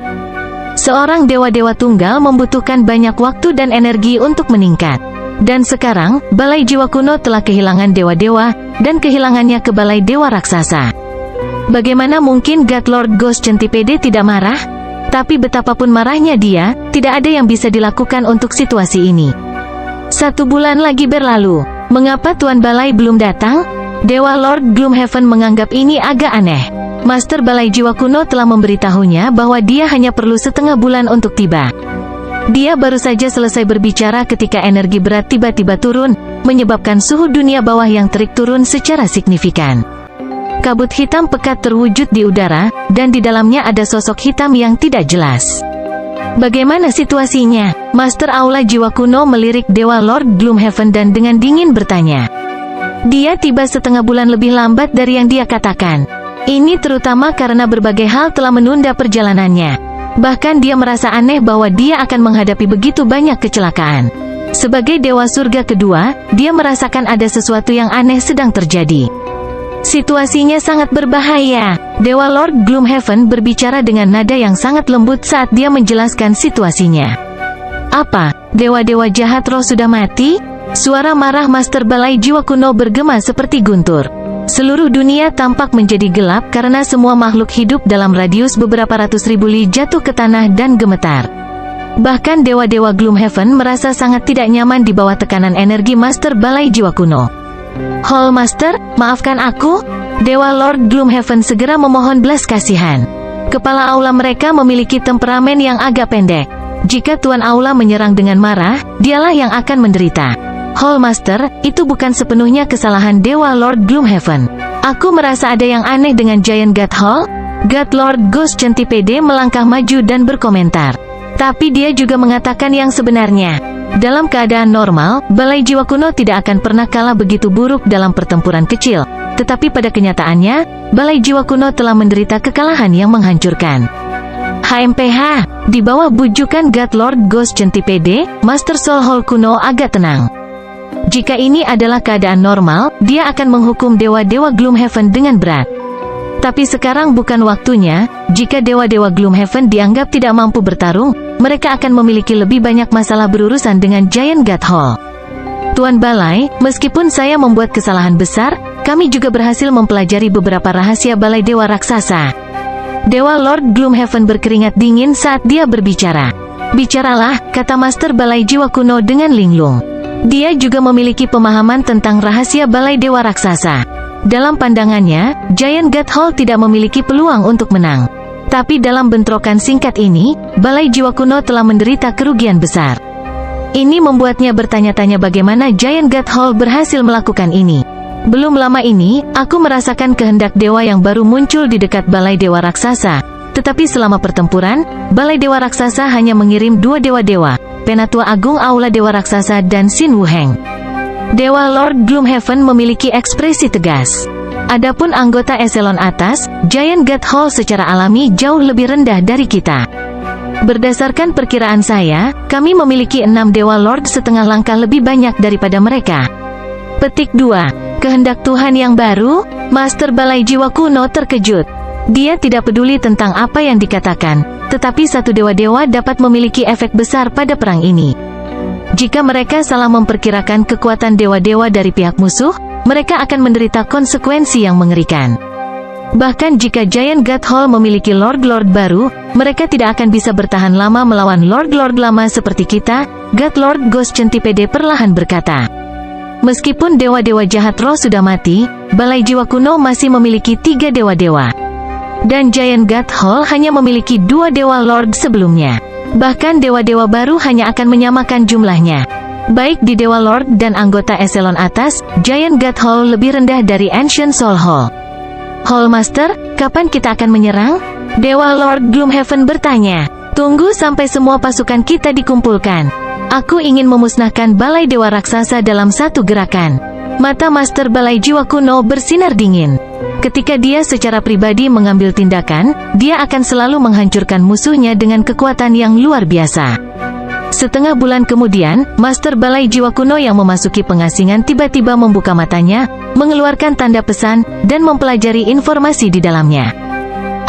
Seorang dewa-dewa tunggal membutuhkan banyak waktu dan energi untuk meningkat. Dan sekarang, Balai Jiwa Kuno telah kehilangan dewa-dewa, dan kehilangannya ke Balai Dewa Raksasa. Bagaimana mungkin God Lord Ghost Centipede tidak marah? Tapi betapapun marahnya dia, tidak ada yang bisa dilakukan untuk situasi ini. 1 bulan lagi berlalu. Mengapa Tuan Balai belum datang? Dewa Lord Gloomhaven menganggap ini agak aneh. Master Balai Jiwa Kuno telah memberitahunya bahwa dia hanya perlu setengah bulan untuk tiba. Dia baru saja selesai berbicara ketika energi berat tiba-tiba turun, menyebabkan suhu dunia bawah yang terik turun secara signifikan. Kabut hitam pekat terwujud di udara, dan di dalamnya ada sosok hitam yang tidak jelas. Bagaimana situasinya? Master Aula Jiwa Kuno melirik Dewa Lord Gloomhaven dan dengan dingin bertanya. Dia tiba setengah bulan lebih lambat dari yang dia katakan. Ini terutama karena berbagai hal telah menunda perjalanannya. Bahkan dia merasa aneh bahwa dia akan menghadapi begitu banyak kecelakaan. Sebagai Dewa Surga kedua, dia merasakan ada sesuatu yang aneh sedang terjadi. Situasinya sangat berbahaya. Dewa Lord Gloomhaven berbicara dengan nada yang sangat lembut saat dia menjelaskan situasinya. Apa? Dewa-dewa jahat roh sudah mati? Suara marah Master Balai Jiwa Kuno bergema seperti guntur. Seluruh dunia tampak menjadi gelap karena semua makhluk hidup dalam radius beberapa ratus ribu li jatuh ke tanah dan gemetar. Bahkan dewa-dewa Gloomhaven merasa sangat tidak nyaman di bawah tekanan energi Master Balai Jiwa Kuno. Hall Master, maafkan aku? Dewa Lord Gloomhaven segera memohon belas kasihan. Kepala aula mereka memiliki temperamen yang agak pendek. Jika Tuan Aula menyerang dengan marah, dialah yang akan menderita. Hall Master, itu bukan sepenuhnya kesalahan Dewa Lord Gloomhaven. Aku merasa ada yang aneh dengan Giant God Hall. God Lord Ghost Centipede melangkah maju dan berkomentar. Tapi dia juga mengatakan yang sebenarnya. Dalam keadaan normal, Balai Jiwa Kuno tidak akan pernah kalah begitu buruk dalam pertempuran kecil. Tetapi pada kenyataannya, Balai Jiwa Kuno telah menderita kekalahan yang menghancurkan. HMPH, di bawah bujukan God Lord Ghost Centipede, Master Soul Hall Kuno agak tenang. Jika ini adalah keadaan normal, dia akan menghukum dewa-dewa Gloomhaven dengan berat. Tapi sekarang bukan waktunya. Jika dewa-dewa Gloomhaven dianggap tidak mampu bertarung, mereka akan memiliki lebih banyak masalah berurusan dengan Giant God Hall. Tuan Balai, meskipun saya membuat kesalahan besar, kami juga berhasil mempelajari beberapa rahasia Balai Dewa Raksasa. Dewa Lord Gloomhaven berkeringat dingin saat dia berbicara. Bicaralah, kata Master Balai Jiwa Kuno dengan linglung. Dia juga memiliki pemahaman tentang rahasia Balai Dewa Raksasa. Dalam pandangannya, Giant God Hall tidak memiliki peluang untuk menang. Tapi dalam bentrokan singkat ini, Balai Jiwa Kuno telah menderita kerugian besar. Ini membuatnya bertanya-tanya bagaimana Giant God Hall berhasil melakukan ini. Belum lama ini, aku merasakan kehendak dewa yang baru muncul di dekat Balai Dewa Raksasa. Tetapi selama pertempuran, Balai Dewa Raksasa hanya mengirim 2 dewa-dewa, Penatua Agung Aula Dewa Raksasa dan Xin Wuheng. Dewa Lord Gloomhaven memiliki ekspresi tegas. Adapun anggota eselon atas, Giant God Hall secara alami jauh lebih rendah dari kita. Berdasarkan perkiraan saya, kami memiliki 6 Dewa Lord setengah langkah lebih banyak daripada mereka. Petik 2. Kehendak Tuhan yang baru? Master Balai Jiwa Kuno terkejut. Dia tidak peduli tentang apa yang dikatakan, tetapi satu dewa-dewa dapat memiliki efek besar pada perang ini. Jika mereka salah memperkirakan kekuatan dewa-dewa dari pihak musuh, mereka akan menderita konsekuensi yang mengerikan. Bahkan jika Giant God Hall memiliki Lord-Lord baru, mereka tidak akan bisa bertahan lama melawan Lord-Lord lama seperti kita. God Lord Ghost Centipede perlahan berkata. Meskipun dewa-dewa jahat roh sudah mati, Balai Jiwa Kuno masih memiliki 3 dewa-dewa. Dan Giant God Hall hanya memiliki 2 Dewa Lord sebelumnya. Bahkan dewa-dewa baru hanya akan menyamakan jumlahnya. Baik di Dewa Lord dan anggota eselon atas, Giant God Hall lebih rendah dari Ancient Soul Hall. Hall Master, kapan kita akan menyerang? Dewa Lord Gloomhaven bertanya. Tunggu sampai semua pasukan kita dikumpulkan. Aku ingin memusnahkan Balai Dewa Raksasa dalam satu gerakan. Mata Master Balai Jiwa Kuno bersinar dingin. Ketika dia secara pribadi mengambil tindakan, dia akan selalu menghancurkan musuhnya dengan kekuatan yang luar biasa. Setengah bulan kemudian, Master Balai Jiwa Kuno yang memasuki pengasingan tiba-tiba membuka matanya, mengeluarkan tanda pesan, dan mempelajari informasi di dalamnya.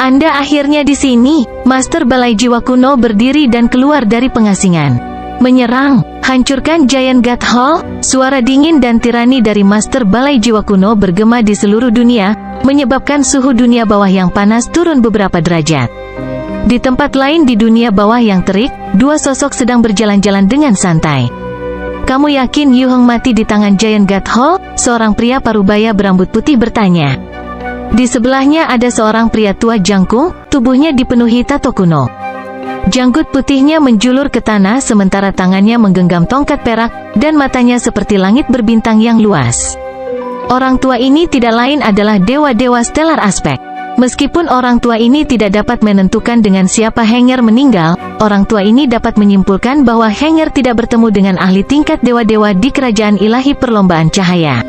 Anda akhirnya di sini. Master Balai Jiwa Kuno berdiri dan keluar dari pengasingan. Menyerang, hancurkan Giant God Hall. Suara dingin dan tirani dari Master Balai Jiwa Kuno bergema di seluruh dunia, menyebabkan suhu dunia bawah yang panas turun beberapa derajat. Di tempat lain di dunia bawah yang terik, 2 sosok sedang berjalan-jalan dengan santai. Kamu yakin Yu Heng mati di tangan Giant God Hall? Seorang pria parubaya berambut putih bertanya. Di sebelahnya ada seorang pria tua jangkung, tubuhnya dipenuhi tato kuno. Janggut putihnya menjulur ke tanah sementara tangannya menggenggam tongkat perak, dan matanya seperti langit berbintang yang luas. Orang tua ini tidak lain adalah dewa-dewa stellar aspek. Meskipun orang tua ini tidak dapat menentukan dengan siapa Henger meninggal, orang tua ini dapat menyimpulkan bahwa Henger tidak bertemu dengan ahli tingkat dewa-dewa di kerajaan ilahi perlombaan cahaya.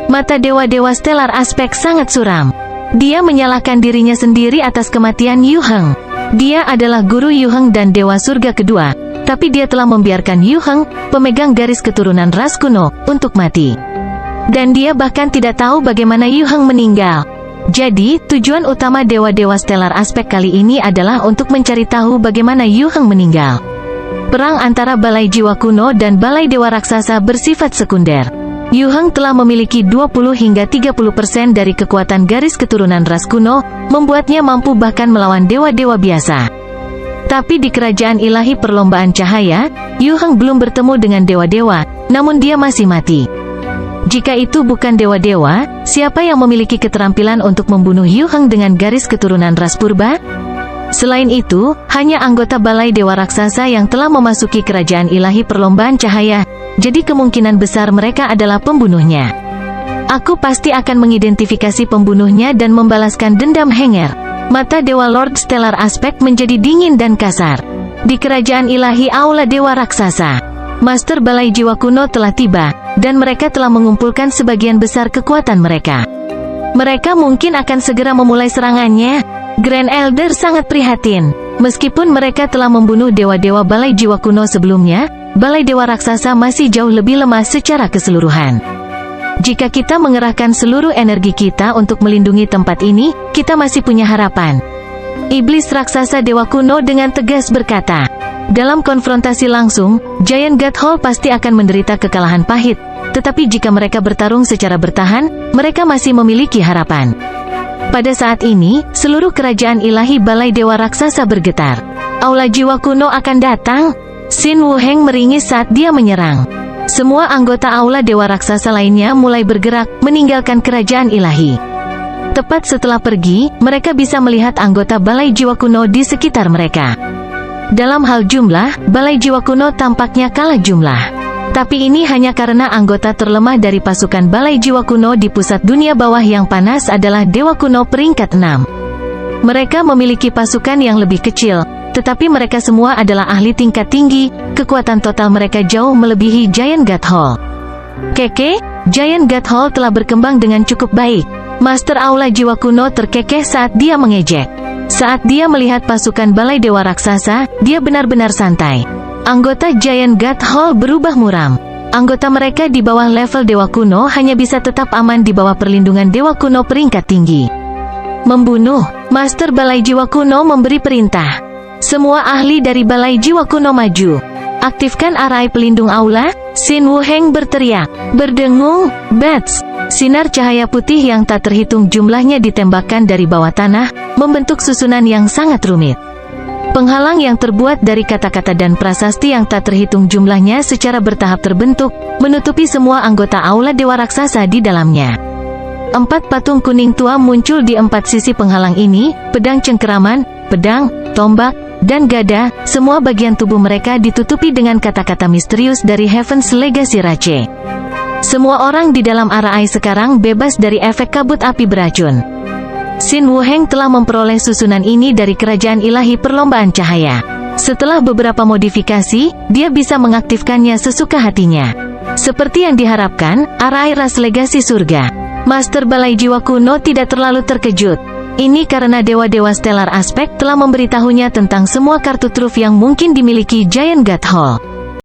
Mata dewa-dewa stellar aspek sangat suram. Dia menyalahkan dirinya sendiri atas kematian Yu Heng. Dia adalah guru Yu Heng dan dewa surga kedua, tapi dia telah membiarkan Yu Heng, pemegang garis keturunan ras kuno, untuk mati. Dan dia bahkan tidak tahu bagaimana Yu Heng meninggal. Jadi, tujuan utama dewa-dewa stellar aspek kali ini adalah untuk mencari tahu bagaimana Yu Heng meninggal. Perang antara Balai Jiwa Kuno dan Balai Dewa Raksasa bersifat sekunder. Yu Heng telah memiliki 20 hingga 30% dari kekuatan garis keturunan ras kuno, membuatnya mampu bahkan melawan dewa-dewa biasa. Tapi di kerajaan ilahi perlombaan cahaya, Yu Heng belum bertemu dengan dewa-dewa, namun dia masih mati. Jika itu bukan dewa-dewa, siapa yang memiliki keterampilan untuk membunuh Yu Heng dengan garis keturunan ras purba? Selain itu, hanya anggota Balai Dewa Raksasa yang telah memasuki kerajaan ilahi perlombaan cahaya, jadi kemungkinan besar mereka adalah pembunuhnya. Aku pasti akan mengidentifikasi pembunuhnya dan membalaskan dendam Henger. Mata Dewa Lord Stellar Aspect menjadi dingin dan kasar. Di kerajaan ilahi Aula Dewa Raksasa, Master Balai Jiwa Kuno telah tiba, dan mereka telah mengumpulkan sebagian besar kekuatan mereka. Mereka mungkin akan segera memulai serangannya. Grand Elder sangat prihatin. Meskipun mereka telah membunuh dewa-dewa Balai Jiwa Kuno sebelumnya, Balai Dewa Raksasa masih jauh lebih lemah secara keseluruhan. Jika kita mengerahkan seluruh energi kita untuk melindungi tempat ini, kita masih punya harapan. Iblis Raksasa Dewa Kuno dengan tegas berkata. Dalam konfrontasi langsung, Giant God Hall pasti akan menderita kekalahan pahit. Tetapi jika mereka bertarung secara bertahan, mereka masih memiliki harapan. Pada saat ini, seluruh kerajaan ilahi Balai Dewa Raksasa bergetar. Aula Jiwa Kuno akan datang. Xin Wuheng meringis saat dia menyerang. Semua anggota Aula Dewa Raksasa lainnya mulai bergerak, meninggalkan kerajaan ilahi. Tepat setelah pergi, mereka bisa melihat anggota Balai Jiwa Kuno di sekitar mereka. Dalam hal jumlah, Balai Jiwa Kuno tampaknya kalah jumlah. Tapi ini hanya karena anggota terlemah dari pasukan Balai Jiwa Kuno di pusat dunia bawah yang panas adalah Dewa Kuno peringkat 6. Mereka memiliki pasukan yang lebih kecil, tetapi mereka semua adalah ahli tingkat tinggi, kekuatan total mereka jauh melebihi Giant God Hall. Keke, Giant God Hall telah berkembang dengan cukup baik. Master Aula Jiwa Kuno terkekeh saat dia mengejek. Saat dia melihat pasukan Balai Dewa Raksasa, dia benar-benar santai. Anggota Giant God Hall berubah muram. Anggota mereka di bawah level Dewa Kuno hanya bisa tetap aman di bawah perlindungan Dewa Kuno peringkat tinggi. Membunuh. Master Balai Jiwa Kuno memberi perintah. Semua ahli dari Balai Jiwa Kuno maju. Aktifkan arai pelindung aula. Xin Wuheng berteriak. Berdengung. Bats. Sinar cahaya putih yang tak terhitung jumlahnya ditembakkan dari bawah tanah, membentuk susunan yang sangat rumit. Penghalang yang terbuat dari kata-kata dan prasasti yang tak terhitung jumlahnya secara bertahap terbentuk, menutupi semua anggota Aula Dewa Raksasa di dalamnya. 4 patung kuning tua muncul di 4 sisi penghalang ini, pedang cengkeraman, pedang, tombak, dan gada, semua bagian tubuh mereka ditutupi dengan kata-kata misterius dari Heaven's Legacy Rache. Semua orang di dalam arai sekarang bebas dari efek kabut api beracun. Xin Wuheng telah memperoleh susunan ini dari kerajaan ilahi perlombaan cahaya. Setelah beberapa modifikasi, dia bisa mengaktifkannya sesuka hatinya. Seperti yang diharapkan, arai ras legasi surga. Master Balai Jiwa Kuno tidak terlalu terkejut. Ini karena dewa-dewa Stellar Aspect telah memberitahunya tentang semua kartu truf yang mungkin dimiliki Giant God Hall.